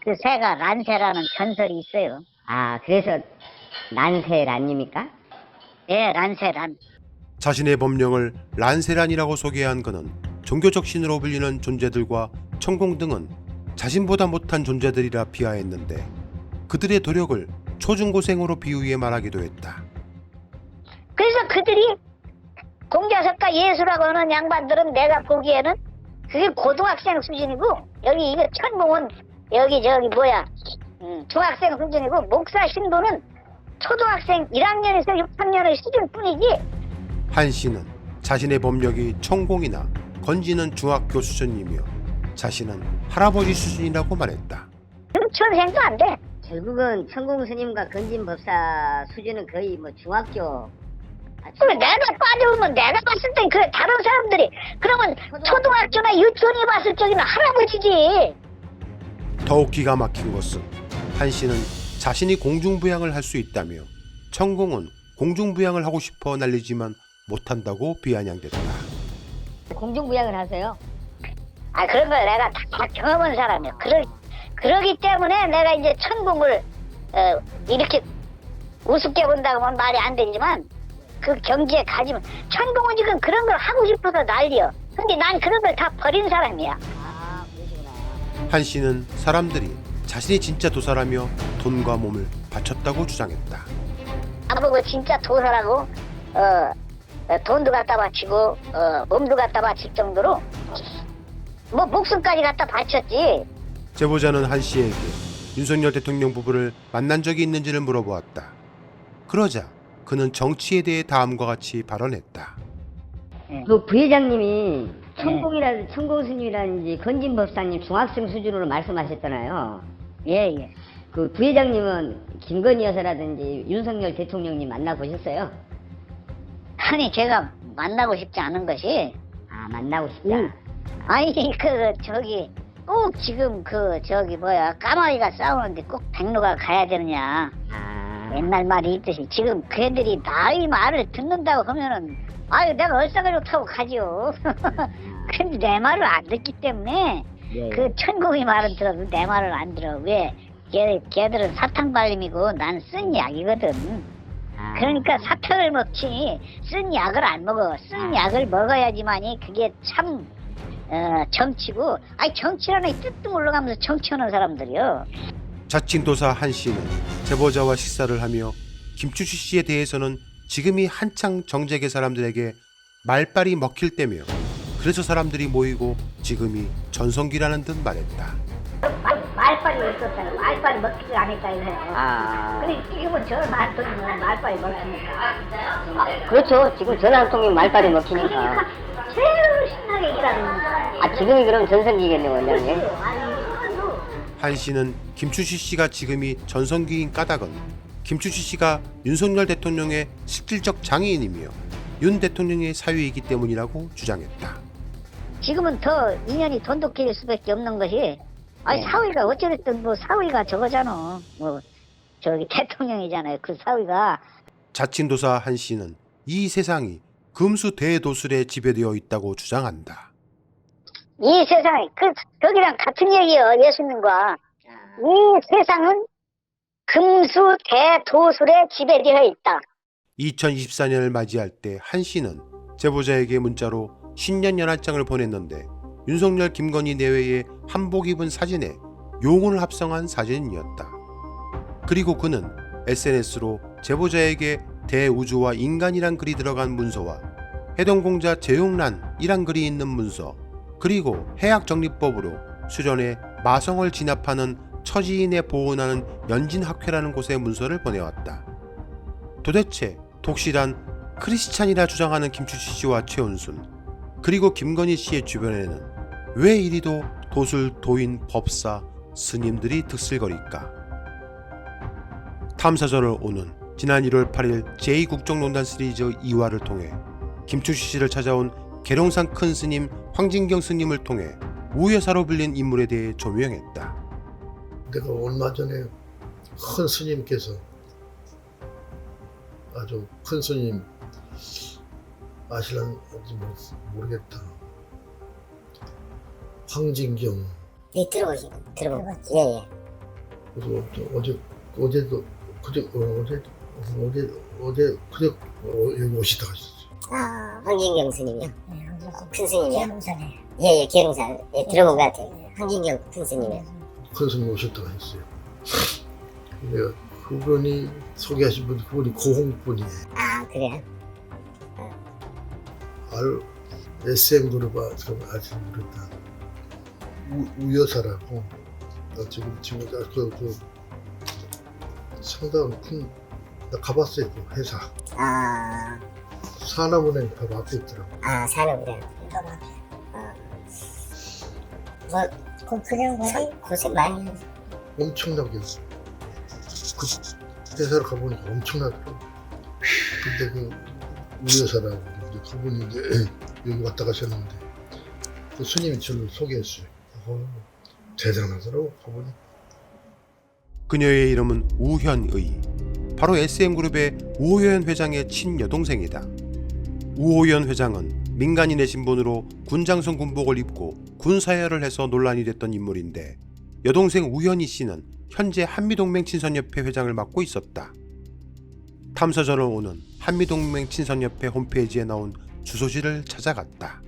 그 새가 란새라는 전설이 있어요. 그래서 난세란입니까? 예, 란새란. 자신의 법령을 란세란이라고 소개한 그는 종교적 신으로 불리는 존재들과 천공 등은 자신보다 못한 존재들이라 비하했는데 그들의 도력을 초중고생으로 비유해 말하기도 했다. 그래서 그들이 공자석가 예수라고 하는 양반들은 내가 보기에는 그게 고등학생 수준이고 여기 이거 천공은 여기 중학생 수준이고 목사 신부는 초등학생 1학년에서 6학년의 수준뿐이지. 한 씨는 자신의 법력이 천공이나 건지는 중학교 수준이며 자신은 할아버지 수준이라고 말했다. 유치원생도 안 돼. 결국은 천공 스님과 건진 법사 수준은 거의 중학교. 내가 빠져오면 내가 봤을 땐 그래 다른 사람들이 그러면 초등학교나 유치원이 봤을 적에는 할아버지지. 더욱 기가 막힌 것은 한 씨는 자신이 공중부양을 할 수 있다며 천공은 공중부양을 하고 싶어 난리지만 못한다고 비아냥댔다. 공중부양을 하세요? 그런 걸 내가 다 경험한 사람이야. 그러기 때문에 내가 이제 천공을 이렇게 우습게 본다고 하면 말이 안 되지만 그 경지에 가지면 천공은 지금 그런 걸 하고 싶어서 난리여. 근데 난 그런 걸 다 버린 사람이야. 한 씨는 사람들이 자신이 진짜 도사라며 돈과 몸을 바쳤다고 주장했다. 나보고 진짜 도사라고 돈도 갖다 바치고 몸도 갖다 바칠 정도로 목숨까지 갖다 바쳤지. 제보자는 한 씨에게 윤석열 대통령 부부를 만난 적이 있는지를 물어보았다. 그러자 그는 정치에 대해 다음과 같이 발언했다. 그 부회장님이 천공 스님이라든지 건진 법사님 중학생 수준으로 말씀하셨잖아요. 예. 그 부회장님은 김건희 여사라든지 윤석열 대통령님 만나보셨어요? 아니 제가 만나고 싶지 않은 것이 만나고 싶다. 아니 꼭 지금 까마귀가 싸우는데 꼭 백로가 가야 되느냐. 옛날 말이 있듯이 지금 걔들이 나의 말을 듣는다고 하면은 내가 얼싸가지고 타고 가지요. 근데 내 말을 안 듣기 때문에 그 천공이 말은 들어도 내 말을 안 들어. 왜? 걔들은 사탕 발림이고 난 쓴 약이거든. 그러니까 사탕을 먹지 쓴 약을 안 먹어. 쓴 약을 먹어야지만이 그게 참 정치고. 정치라는 뜻도 몰라가면서 정치하는 사람들이요. 자칭 도사 한 씨는 제보자와 식사를 하며 김추시 씨에 대해서는 지금이 한창 정재계 사람들에게 말빨이 먹힐 때며 그래서 사람들이 모이고 지금이 전성기라는 듯 말했다. 말빨이 있었잖아요. 말빨이 먹히지 않을까 해요. 근데 지금은 저 말통이면 말빨이 먹히니까. 그렇죠. 지금 전화 한 통이면 말빨이 먹히니까. 제일 신나게 일하는. 지금이 그럼 전성기겠네요, 원장님. 한 씨는 김추시 씨가 지금이 전성기인 까닭은 김추시 씨가 윤석열 대통령의 실질적 장애인이며 윤 대통령의 사위이기 때문이라고 주장했다. 지금은 더 인연이 돈독해질 수밖에 없는 것이 사위가 어찌됐든 사위가 저거잖아. 대통령이잖아요. 그 사위가. 자칭 도사 한 씨는 이 세상이 금수 대도술에 지배되어 있다고 주장한다. 이 세상이 거기랑 같은 얘기예요. 예수님과. 이 세상은 금수 대도술에 지배되어 있다. 2024년을 맞이할 때 한 씨는 제보자에게 문자로 신년 연한장을 보냈는데 윤석열 김건희 내외의 한복 입은 사진에 용을 합성한 사진이었다. 그리고 그는 SNS로 제보자에게 대우주와 인간이란 글이 들어간 문서와 해동공자 재용란이란 글이 있는 문서, 그리고 해약정리법으로 수련회 마성을 진압하는 처지인에 보훈하는 연진학회라는 곳의 문서를 보내왔다. 도대체 독실한 크리스찬이라 주장하는 김추시 씨와 최은순, 그리고 김건희 씨의 주변에는 왜 이리도 도술, 도인, 법사, 스님들이 득실거릴까? 탐사전을 오는 지난 1월 8일 제2국정농단 시리즈 2화를 통해 김충식 씨를 찾아온 계룡산 큰 스님 황진경 스님을 통해 우여사로 불린 인물에 대해 조명했다. 내가 얼마 전에 큰 스님께서, 아주 큰 스님 아실런지 모르겠다, 황진경. 네, 들어보고. 예. 그래서 어제도 여기 오시다 가셨어요. 아, 황진경 스님이요? 큰 스님이요? 예, 계룡산. 예, 들어본 것 같아요. 황진경 큰 스님이요. 큰 스님 오셨다 가셨어요. 내가 그분이 소개하신 분, 그분이 고흥분이에요. 아, 그래요? SM 그룹 아직 모르겠다. 우여사라고. 나 지금 상당히 나 가봤어요, 그 회사. 아, 산업은행 바로 앞에 있더라고. 아, 산업이요. 그냥 고생 많이 했어. 엄청나게 했어. 그 회사를 가보니까 엄청나더라고. 근데 그 우여사라고 그분이 이제 여기 왔다 가셨는데 그 스님이 저를 소개했어요. 대단하더라고 그분이. 그녀의 이름은 우현의. 바로 SM그룹의 우호연 회장의 친여동생이다. 우호연 회장은 민간인의 신분으로 군장성 군복을 입고 군사열을 해서 논란이 됐던 인물인데, 여동생 우현희 씨는 현재 한미동맹 친선협회 회장을 맡고 있었다. 탐사저널5는 한미동맹 친선협회 홈페이지에 나온 주소지를 찾아갔다.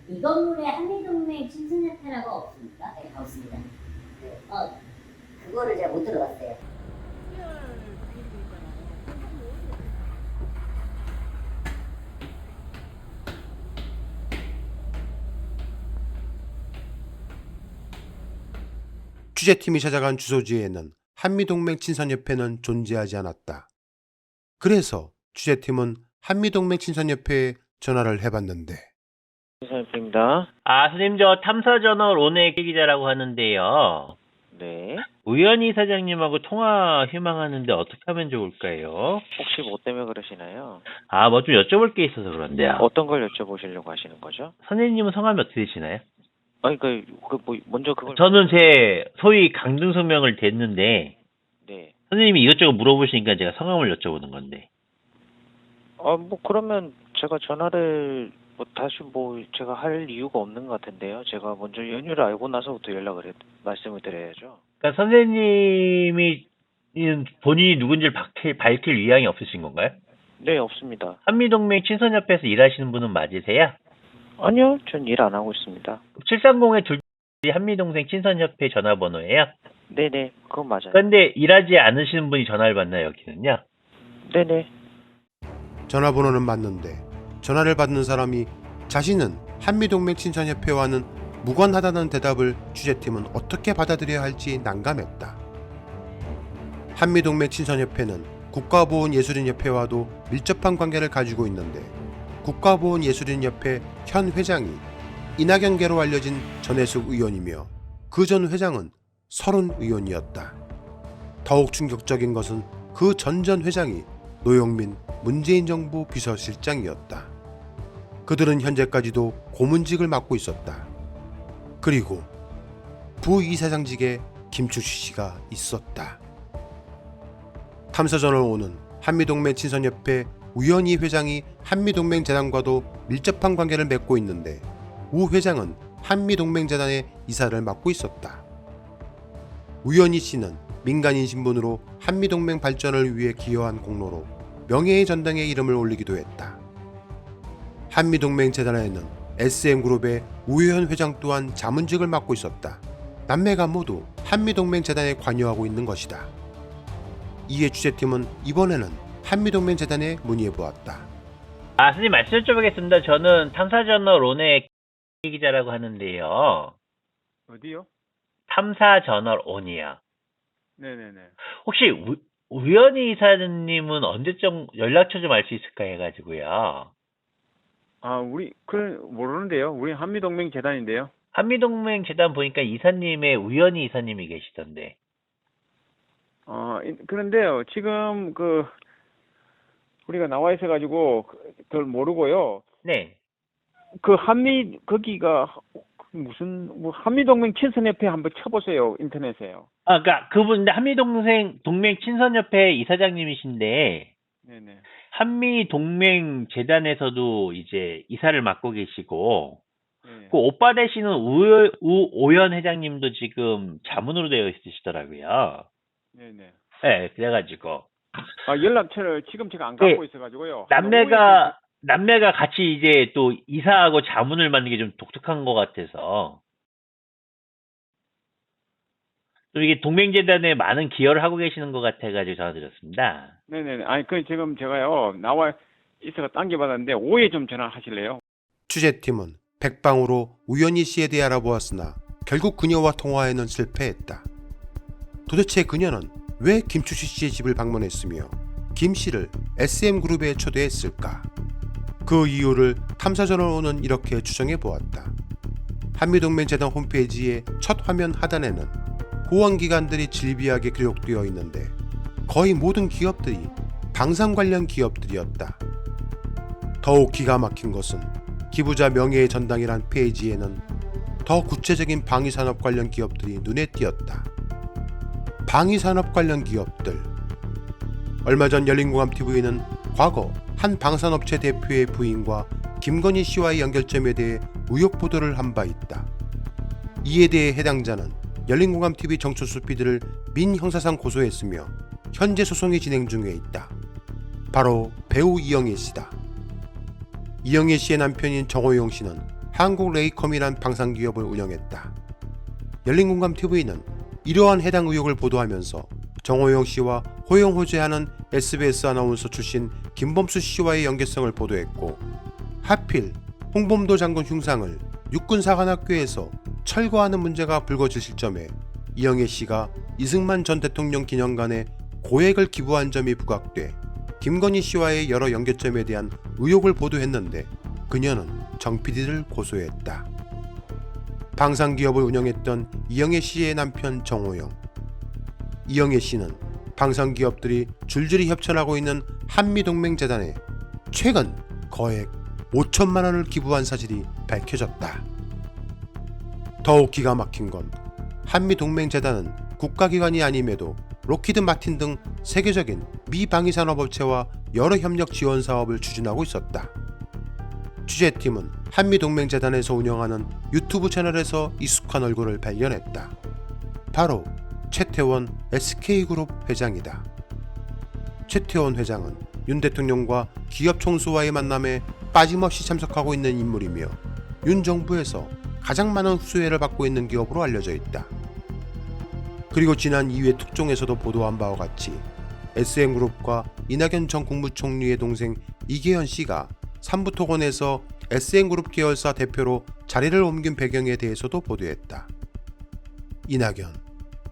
이 건물에 한미동맹 친선협회라고 없습니까? 네, 없습니다. 그거를 제가 못 들어봤어요. 취재팀이 찾아간 주소지에는 한미동맹 친선협회는 존재하지 않았다. 그래서 취재팀은 한미동맹 친선협회에 전화를 해봤는데, 친선협회입니다. 아, 선생님, 저 탐사저널 온의 기자라고 하는데요. 네. 우연히 사장님하고 통화 희망하는데 어떻게 하면 좋을까요? 혹시 뭐 때문에 그러시나요? 아, 뭐 좀 여쭤볼 게 있어서 그런데요. 어떤 걸 여쭤보시려고 하시는 거죠? 선생님은 성함이 어떻게 되시나요? 아니, 먼저 그걸. 저는 제 소위 강등소명을 댔는데, 네. 선생님이 이것저것 물어보시니까 제가 성함을 여쭤보는 건데. 그러면 제가 전화를 다시 제가 할 이유가 없는 것 같은데요. 제가 먼저 연유를 알고 나서부터 말씀을 드려야죠. 그러니까 선생님이 본인이 누군지를 밝힐 의향이 없으신 건가요? 네, 없습니다. 한미동맹 친선협회에서 일하시는 분은 맞으세요? 아니요, 전 일 안 하고 있습니다. 730의 둘 한미동맹 친선협회 전화번호예요? 네네, 그건 맞아요. 그런데 일하지 않으시는 분이 전화를 받나요, 여기는요? 네네. 전화번호는 맞는데 전화를 받는 사람이 자신은 한미동맹 친선협회와는 무관하다는 대답을 취재팀은 어떻게 받아들여야 할지 난감했다. 한미동맹 친선협회는 국가보훈예술인협회와도 밀접한 관계를 가지고 있는데, 국가보훈예술인협회 현 회장이 이낙연계로 알려진 전해숙 의원이며 그 전 회장은 설훈 의원이었다. 더욱 충격적인 것은 그 전 회장이 노영민 문재인 정부 비서실장이었다. 그들은 현재까지도 고문직을 맡고 있었다. 그리고 부이사장직에 김충식 씨가 있었다. 탐사저널5는 한미동맹 친선협회 우연희 회장이 한미동맹재단과도 밀접한 관계를 맺고 있는데, 우 회장은 한미동맹재단의 이사를 맡고 있었다. 우연희 씨는 민간인 신분으로 한미동맹 발전을 위해 기여한 공로로 명예의 전당에 이름을 올리기도 했다. 한미동맹재단에는 SM그룹의 우효현 회장 또한 자문직을 맡고 있었다. 남매가 모두 한미동맹재단에 관여하고 있는 것이다. 이에 취재팀은 이번에는 한미동맹재단에 문의해보았다. 아, 선생님 말씀 여쭤보겠습니다. 저는 탐사저널 온의 기자라고 하는데요. 어디요? 탐사저널 온이요. 네네네. 혹시 우연히 이사님은 언제쯤 연락처 좀 알 수 있을까 해가지고요. 우리 모르는데요. 우리 한미동맹 재단인데요. 한미동맹 재단 보니까 이사님의 우연히 이사님이 계시던데. 그런데요. 지금 우리가 나와 있어가지고 그걸 모르고요. 네. 거기가 무슨 한미동맹 친선협회 한번 쳐보세요. 인터넷에요. 그러니까 그분 한미동맹 친선협회 이사장님이신데 네네. 한미동맹 재단에서도 이제 이사를 맡고 계시고 네. 그 오빠 되시는 우오연 회장님도 지금 자문으로 되어 있으시더라고요. 네네. 네, 그래가지고 연락처를 지금 제가 안 갖고 있어가지고요. 남매가 같이 이제 또 이사하고 자문을 맡는 게 좀 독특한 것 같아서 또 이게 동맹재단에 많은 기여를 하고 계시는 것 같아가지고 전화드렸습니다. 네네네. 지금 제가요 나와 있어가 당겨받았는데 오해 좀 전화하실래요? 취재팀은 백방으로 우연희 씨에 대해 알아보았으나 결국 그녀와 통화에는 실패했다. 도대체 그녀는 왜 김추시 씨의 집을 방문했으며 김 씨를 SM그룹에 초대했을까? 그 이유를 탐사저널로는 이렇게 추정해 보았다. 한미동맹재단 홈페이지의 첫 화면 하단에는 후원기관들이 질비하게 기록되어 있는데 거의 모든 기업들이 방산 관련 기업들이었다. 더욱 기가 막힌 것은 기부자 명예의 전당이란 페이지에는 더 구체적인 방위산업 관련 기업들이 눈에 띄었다. 방위산업 관련 기업들. 얼마 전 열린공감TV는 과거 한 방산업체 대표의 부인과 김건희 씨와의 연결점에 대해 의혹 보도를 한 바 있다. 이에 대해 해당자는 열린공감TV 정철수 PD를 민형사상 고소했으며 현재 소송이 진행 중에 있다. 바로 배우 이영애 씨다. 이영애 씨의 남편인 정호용 씨는 한국레이컴이란 방산기업을 운영했다. 열린공감TV는 이러한 해당 의혹을 보도하면서 정호용 씨와 호용호재하는 SBS 아나운서 출신 김범수 씨와의 연계성을 보도했고 하필 홍범도 장군 흉상을 육군사관학교에서 철거하는 문제가 불거질 시점에 이영애 씨가 이승만 전 대통령 기념관에 고액을 기부한 점이 부각돼 김건희 씨와의 여러 연결점에 대한 의혹을 보도했는데 그녀는 정 PD를 고소했다. 방산기업을 운영했던 이영애 씨의 남편 정호영. 이영애 씨는 방산기업들이 줄줄이 협찬하고 있는 한미동맹재단에 최근 거액 5천만 원을 기부한 사실이 밝혀졌다. 더욱 기가 막힌 건 한미동맹재단은 국가기관이 아님에도 록히드 마틴 등 세계적인 미방위산업업체와 여러 협력 지원 사업을 추진하고 있었다. 취재팀은 한미동맹재단에서 운영하는 유튜브 채널에서 익숙한 얼굴을 발견했다. 바로 최태원 SK그룹 회장이다. 최태원 회장은 윤 대통령과 기업 총수와의 만남에 빠짐없이 참석하고 있는 인물이며 윤 정부에서 가장 많은 수혜를 받고 있는 기업으로 알려져 있다. 그리고 지난 2회 특종에서도 보도한 바와 같이 SM그룹과 이낙연 전 국무총리의 동생 이계현 씨가 삼부토건에서 SM그룹 계열사 대표로 자리를 옮긴 배경에 대해서도 보도했다. 이낙연,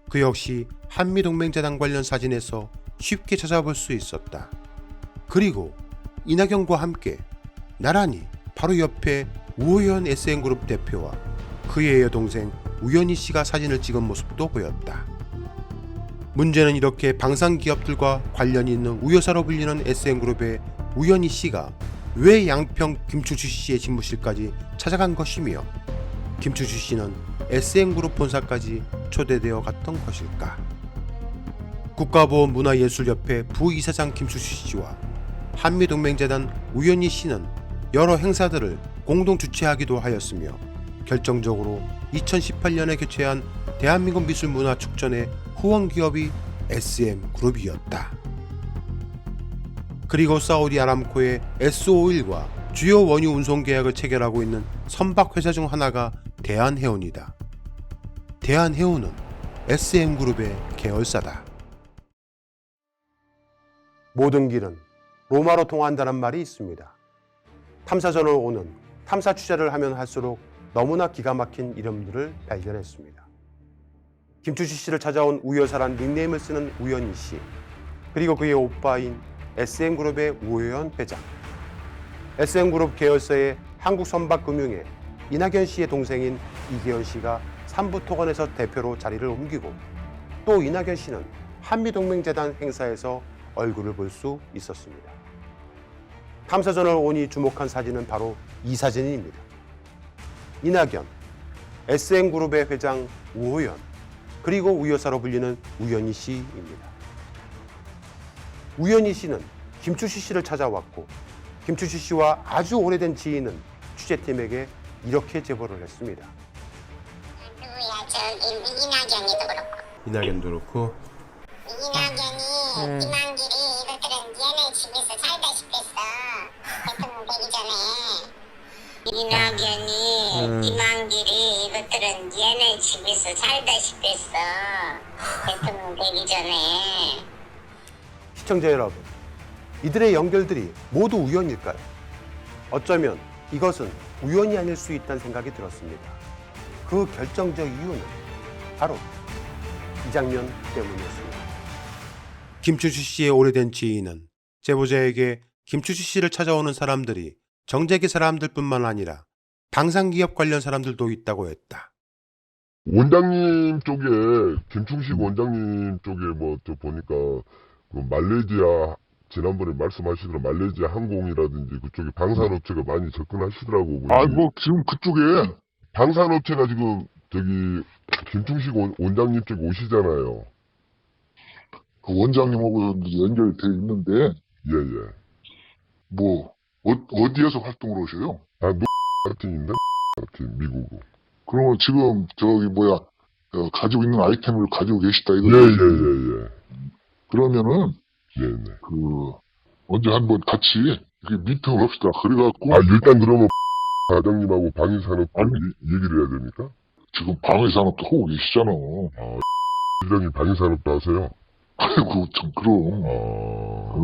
그 역시 한미동맹재단 관련 사진에서 쉽게 찾아볼 수 있었다. 그리고 이낙연과 함께 나란히 바로 옆에 우호연 SM그룹 대표와 그의 여동생 우연희 씨가 사진을 찍은 모습도 보였다. 문제는 이렇게 방산기업들과 관련이 있는 우여사로 불리는 SM그룹의 우연희 씨가 왜 양평 김추시 씨의 집무실까지 찾아간 것이며 김추시 씨는 SM그룹 본사까지 초대되어 갔던 것일까? 국가보훈문화예술협회 부이사장 김추시 씨와 한미동맹재단 우연희 씨는 여러 행사들을 공동 주최하기도 하였으며 결정적으로 2018년에 개최한 대한민국 미술문화축전의 후원기업이 SM그룹이었다. 그리고 사우디 아람코의 S51과 주요 원유 운송 계약을 체결하고 있는 선박 회사 중 하나가 대한해운이다. 대한해운은 SM그룹의 계열사다. 모든 길은 로마로 통한다는 말이 있습니다. 탐사저널 오는 탐사 취재를 하면 할수록 너무나 기가 막힌 이름들을 발견했습니다. 김추시 씨를 찾아온 우여사란 닉네임을 쓰는 우연희 씨, 그리고 그의 오빠인 SM그룹의 우호연 회장. SM그룹 계열사의 한국선박금융에 이낙연 씨의 동생인 이계현 씨가 삼부토건에서 대표로 자리를 옮기고 또 이낙연 씨는 한미동맹재단 행사에서 얼굴을 볼 수 있었습니다. 탐사저널5이 주목한 사진은 바로 이 사진입니다. 이낙연, SM그룹의 회장 우호연, 그리고 우여사로 불리는 우연희 씨입니다. 우연희 씨는 김추시 씨를 찾아왔고 김추시 씨와 아주 오래된 지인은 취재팀에게 이렇게 제보를 했습니다. 누구야? 저기 이낙연이도 그렇고. 이낙연도 그렇고 이낙연이 이만길이 이것들은 얘네 집에서 살다시피 했어. 대통령 되기 전에. 이낙연이 이만길이 이것들은 얘네 집에서 살다시피 했어. 대통령 되기 전에. 시청자 여러분, 이들의 연결들이 모두 우연일까요? 어쩌면 이것은 우연이 아닐 수 있다는 생각이 들었습니다. 그 결정적 이유는 바로 이 장면 때문이었습니다. 김추시 씨의 오래된 지인은 제보자에게 김추시 씨를 찾아오는 사람들이 정재계 사람들뿐만 아니라 방산기업 관련 사람들도 있다고 했다. 원장님 쪽에 김충식 원장님 쪽에 뭐 저 보니까 그 말레이시아 지난번에 말씀하시더라 말레이시아 항공이라든지 그쪽에 방산업체가 많이 접근하시더라고. 아, 뭐 지금 그쪽에 방산업체가 지금 저기 김충식 원장님 쪽에 오시잖아요. 그 원장님하고 연결이 돼 있는데 예예. 뭐 어디에서 활동을 하셔요? 아, 같은인데 같은 미국으로. 그러면 지금 저기 뭐야 가지고 있는 아이템을 가지고 계시다 이거. 예예예예. 그러면은 네네. 그 언제 한번 같이 이렇게 미팅을 합시다. 그래갖고 아 일단 그러면 과장님하고 방위산업 얘기를 해야 됩니까? 지금 방위산업도 하고 계시잖아. 아 회장님 방위산업도 하세요? 아이고 참 그럼.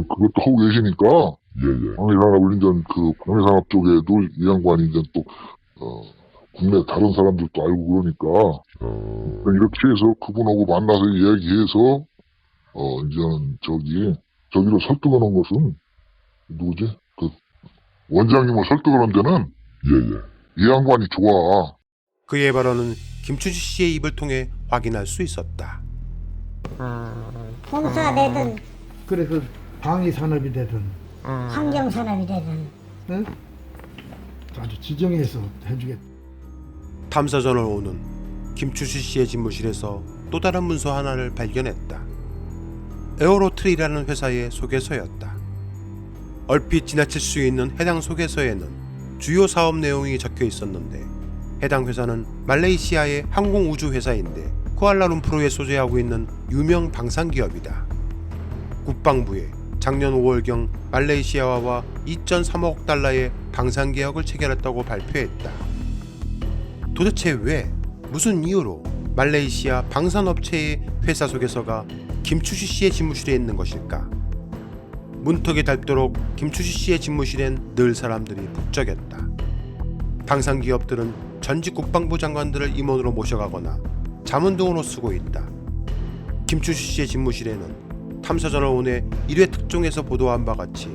그것도 하고 계시니까. 예예. 방위산업 이제 그 방위산업 쪽에도 이 양반이 이제 또 국내 다른 사람들도 알고 그러니까 이렇게 해서 그분하고 만나서 이야기해서 이제는 저기로 설득을 한 것은 누구지? 그 원장님을 설득을 한 데는 예예. 이 양반이 좋아. 그의 발언은 김추시 씨의 입을 통해 확인할 수 있었다. 공사 되든 그래 그 방위 산업이 되든 환경 산업이 되든 응? 아주 지정해서 해주겠다. 탐사저널 5는 김추시 씨의 집무실에서 또 다른 문서 하나를 발견했다. 에어로트리라는 회사의 소개서였다. 얼핏 지나칠 수 있는 해당 소개서에는 주요 사업 내용이 적혀 있었는데 해당 회사는 말레이시아의 항공우주회사인데 쿠알라룸푸르에 소재하고 있는 유명 방산기업이다. 국방부에 작년 5월경 말레이시아와 2.3억 달러의 방산계약을 체결했다고 발표했다. 도대체 왜, 무슨 이유로 말레이시아 방산업체의 회사 소개서가 김추시 씨의 집무실에 있는 것일까? 문턱이 닳도록 김추시 씨의 집무실엔 늘 사람들이 북적였다. 방산기업들은 전직 국방부 장관들을 임원으로 모셔가거나 자문동으로 쓰고 있다. 김추시 씨의 집무실에는 탐사저널 5의 1회 특종에서 보도한 바 같이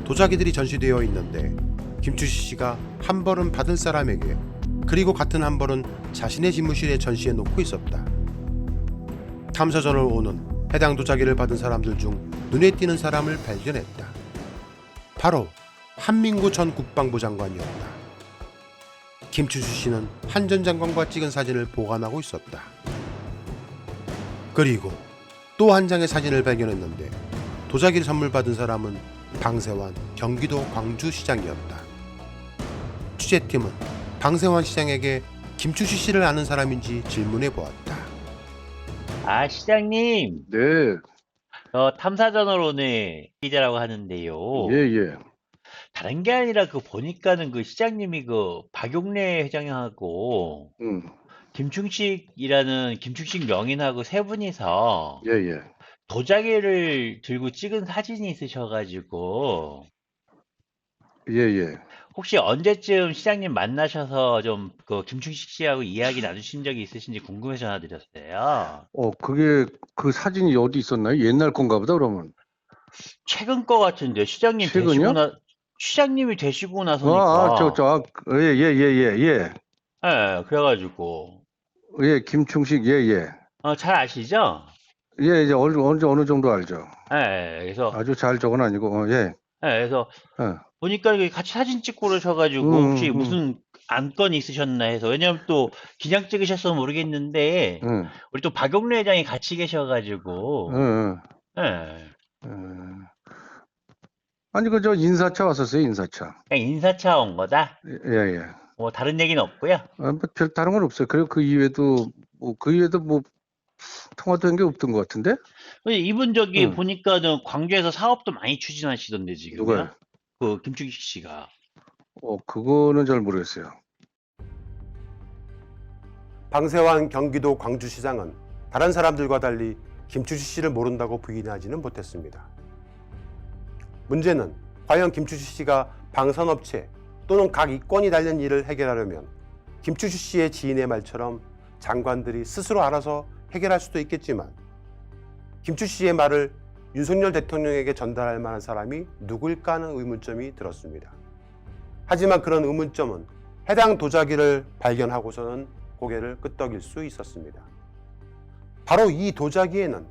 도자기들이 전시되어 있는데 김추시 씨가 한 벌은 받은 사람에게 그리고 같은 한 벌은 자신의 집무실에 전시해 놓고 있었다. 탐사저널 5는 해당 도자기를 받은 사람들 중 눈에 띄는 사람을 발견했다. 바로 한민구 전 국방부 장관이었다. 김추시 씨는 한 전 장관과 찍은 사진을 보관하고 있었다. 그리고 또 한 장의 사진을 발견했는데 도자기를 선물 받은 사람은 방세환 경기도 광주시장이었다. 취재팀은 방세환 시장에게 김추시 씨를 아는 사람인지 질문해 보았다. 아, 시장님. 네. 탐사저널 오늘 기자라고 하는데요. 예. 다른 게 아니라 그 보니까는 그 시장님이 그 박용래 회장하고 김충식이라는 김충식 명인하고 세 분이서 예. 도자기를 들고 찍은 사진이 있으셔가지고 예. 혹시 언제쯤 시장님 만나셔서 좀 그 김충식 씨하고 이야기 나누신 적이 있으신지 궁금해서 전화드렸어요. 그게 그 사진이 어디 있었나요? 옛날 건가 보다 그러면. 최근 거 같은데 시장님 최근이요? 시장님이 되시고 나서니까. 예. 예, 그래가지고. 예, 김충식, 예. 잘 아시죠? 예, 이제 어느 정도 알죠. 예, 그래서. 아주 잘 적은 아니고, 예. 예, 그래서 예. 보니까 이렇게 같이 사진 찍고 그러셔가지고 혹시 무슨 안건이 있으셨나 해서. 왜냐면 또 기장 찍으셨으면 모르겠는데 우리 또 박용래 회장이 같이 계셔가지고. 예. 아니, 저 인사차 왔었어요, 인사차. 그냥 인사차 온 거다? 예. 뭐 다른 얘기는 없고요. 별 다른 건 없어요. 그리고 그 이외에도 통화도 한 게 없던 것 같은데? 이분 보니까는 광주에서 사업도 많이 추진하시던데 지금. 누가요? 그 김충식 씨가. 그거는 잘 모르겠어요. 방세환 경기도 광주시장은 다른 사람들과 달리 김충식 씨를 모른다고 부인하지는 못했습니다. 문제는 과연 김충식 씨가 방산업체 또는 각 이권이 달린 일을 해결하려면 김충식 씨의 지인의 말처럼 장관들이 스스로 알아서 해결할 수도 있겠지만 김충식 씨의 말을 윤석열 대통령에게 전달할 만한 사람이 누구일까 하는 의문점이 들었습니다. 하지만 그런 의문점은 해당 도자기를 발견하고서는 고개를 끄덕일 수 있었습니다. 바로 이 도자기에는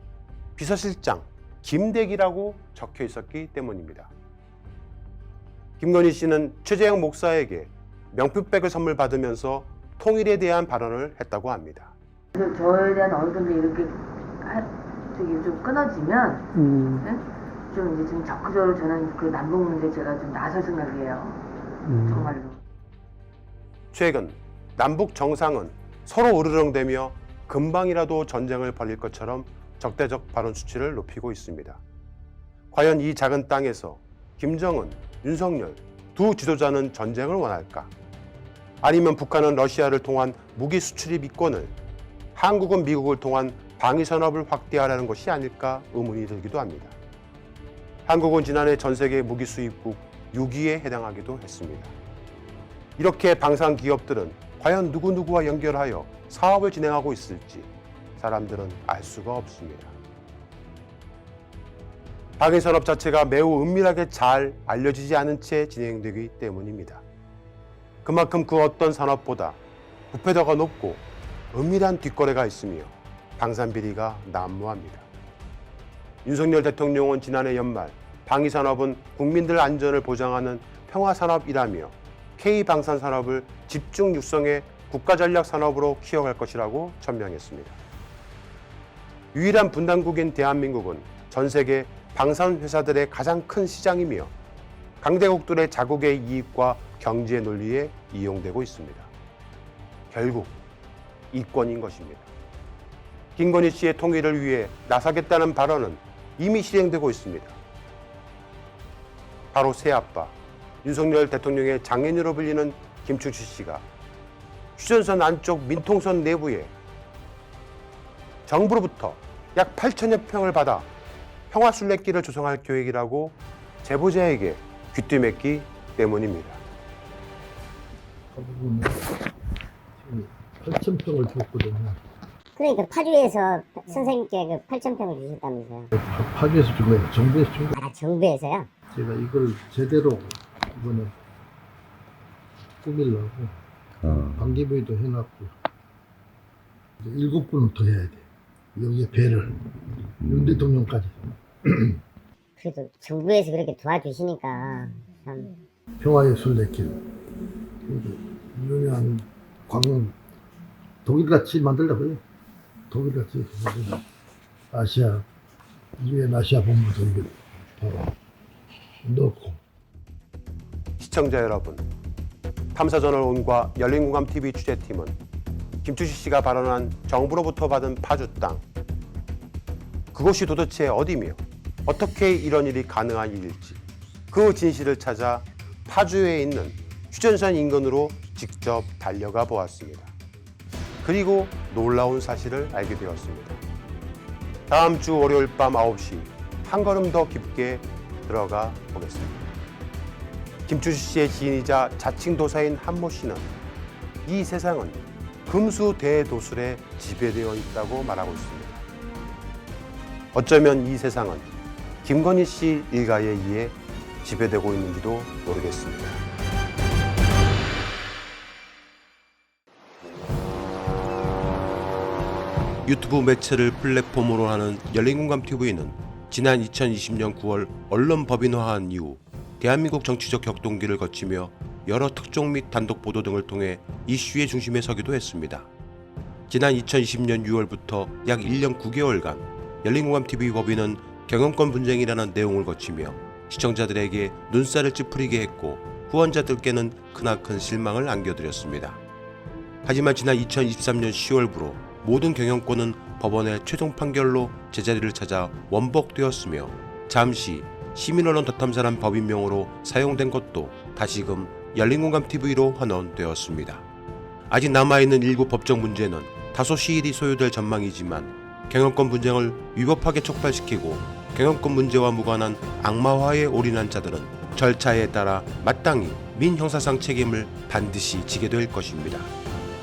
비서실장 김대기라고 적혀 있었기 때문입니다. 김건희 씨는 최재형 목사에게 명품백을 선물 받으면서 통일에 대한 발언을 했다고 합니다. 저에 대한 어느 정도 이렇게 좀 끊어지면 네? 좀 이제 좀 적극적으로 저는 그 남북 문제 제가 좀 나설 생각이에요. 정말로. 최근 남북 정상은 서로 으르렁대며 금방이라도 전쟁을 벌일 것처럼 적대적 발언 수치를 높이고 있습니다. 과연 이 작은 땅에서 김정은, 윤석열 두 지도자는 전쟁을 원할까? 아니면 북한은 러시아를 통한 무기 수출입 이권을, 한국은 미국을 통한 방위산업을 확대하라는 것이 아닐까 의문이 들기도 합니다. 한국은 지난해 전 세계 무기 수입국 6위에 해당하기도 했습니다. 이렇게 방산 기업들은 과연 누구누구와 연결하여 사업을 진행하고 있을지 사람들은 알 수가 없습니다. 방위산업 자체가 매우 은밀하게 잘 알려지지 않은 채 진행되기 때문입니다. 그만큼 그 어떤 산업보다 부패도가 높고 은밀한 뒷거래가 있으며 방산 비리가 난무합니다. 윤석열 대통령은 지난해 연말 방위산업은 국민들 안전을 보장하는 평화산업이라며 K방산산업을 집중 육성해 국가전략산업으로 키워갈 것이라고 천명했습니다. 유일한 분단국인 대한민국은 전 세계 방산회사들의 가장 큰 시장이며 강대국들의 자국의 이익과 경제 논리에 이용되고 있습니다. 결국 이권인 것입니다. 김건희 씨의 통일을 위해 나서겠다는 발언은 이미 실행되고 있습니다. 바로 새아빠 윤석열 대통령의 장인으로 불리는 김충식 씨가 휴전선 안쪽 민통선 내부에 정부로부터 약 8천여 평을 받아 평화순례길을 조성할 계획이라고 제보자에게 귀띔했기 때문입니다. 8,000평을 줬거든요. 그러니까 파주에서 선생님께 그 8,000평을 주셨다면서요? 파주에서 준 거예요. 정부에서 준 거예요. 정부에서요? 제가 이걸 제대로 이번에 꾸밀려고 반기부에도 해놨고요. 이제 7분은 더 해야 돼. 여기에 배를 윤 대통령까지. 그래도 정부에서 그렇게 도와주시니까 참. 평화의 순례길. 유명한 광 독일같이 만들려고요. 독일같이 만들려. 아시아 유엔 아시아 본부도 이게 바로 넣고. 시청자 여러분, 탐사저널온과 열린공감TV 취재팀은 김충식 씨가 발언한 정부로부터 받은 파주 땅, 그곳이 도대체 어디며 어떻게 이런 일이 가능한 일일지 그 진실을 찾아 파주에 있는 휴전선 인근으로 직접 달려가 보았습니다. 그리고 놀라운 사실을 알게 되었습니다. 다음 주 월요일 밤 9시 한 걸음 더 깊게 들어가 보겠습니다. 김충식 씨의 지인이자 자칭 도사인 한모 씨는 이 세상은 금수 대도술에 지배되어 있다고 말하고 있습니다. 어쩌면 이 세상은 김건희 씨 일가에 의해 지배되고 있는지도 모르겠습니다. 유튜브 매체를 플랫폼으로 하는 열린공감TV는 지난 2020년 9월 언론 법인화한 이후 대한민국 정치적 격동기를 거치며 여러 특종 및 단독 보도 등을 통해 이슈의 중심에 서기도 했습니다. 지난 2020년 6월부터 약 1년 9개월간 열린공감TV 법인은 경영권 분쟁이라는 내용을 거치며 시청자들에게 눈살을 찌푸리게 했고 후원자들께는 크나큰 실망을 안겨드렸습니다. 하지만 지난 2023년 10월부로 모든 경영권은 법원의 최종 판결로 제자리를 찾아 원복되었으며 잠시 시민언론 덧탐사란 법인명으로 사용된 것도 다시금 열린공감TV로 환원되었습니다. 아직 남아있는 일부 법적 문제는 다소 시일이 소요될 전망이지만 경영권 분쟁을 위법하게 촉발시키고 경영권 문제와 무관한 악마화에 올인한 자들은 절차에 따라 마땅히 민형사상 책임을 반드시 지게 될 것입니다.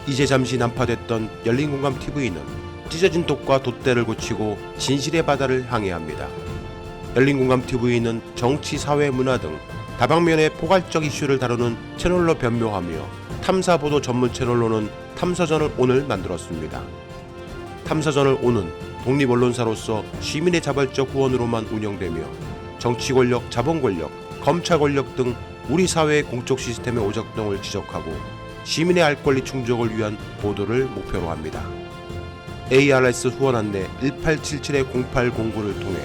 이제 잠시 난파됐던 열린공감TV는 찢어진 돛과 돛대를 고치고 진실의 바다를 향해 합니다. 열린공감TV는 정치, 사회, 문화 등 다방면의 포괄적 이슈를 다루는 채널로 변모하며 탐사보도 전문 채널로는 탐사전을 온을 만들었습니다. 탐사전을 온은 독립언론사로서 시민의 자발적 후원으로만 운영되며 정치 권력, 자본 권력, 검찰 권력 등 우리 사회의 공적 시스템의 오작동을 지적하고 시민의 알 권리 충족을 위한 보도를 목표로 합니다. ARS 후원 안내 1877-0809를 통해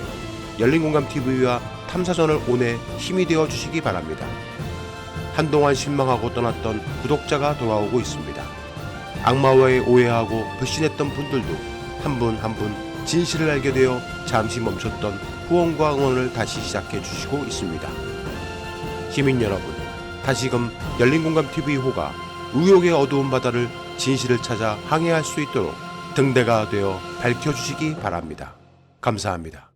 열린공감TV와 탐사전을 온에 힘이 되어 주시기 바랍니다. 한동안 실망하고 떠났던 구독자가 돌아오고 있습니다. 악마화에 오해하고 불신했던 분들도 한 분 한 분 진실을 알게 되어 잠시 멈췄던 후원과 응원을 다시 시작해 주시고 있습니다. 시민 여러분, 다시금 열린공감TV호가 의혹의 어두운 바다를 진실을 찾아 항해할 수 있도록 등대가 되어 밝혀주시기 바랍니다. 감사합니다.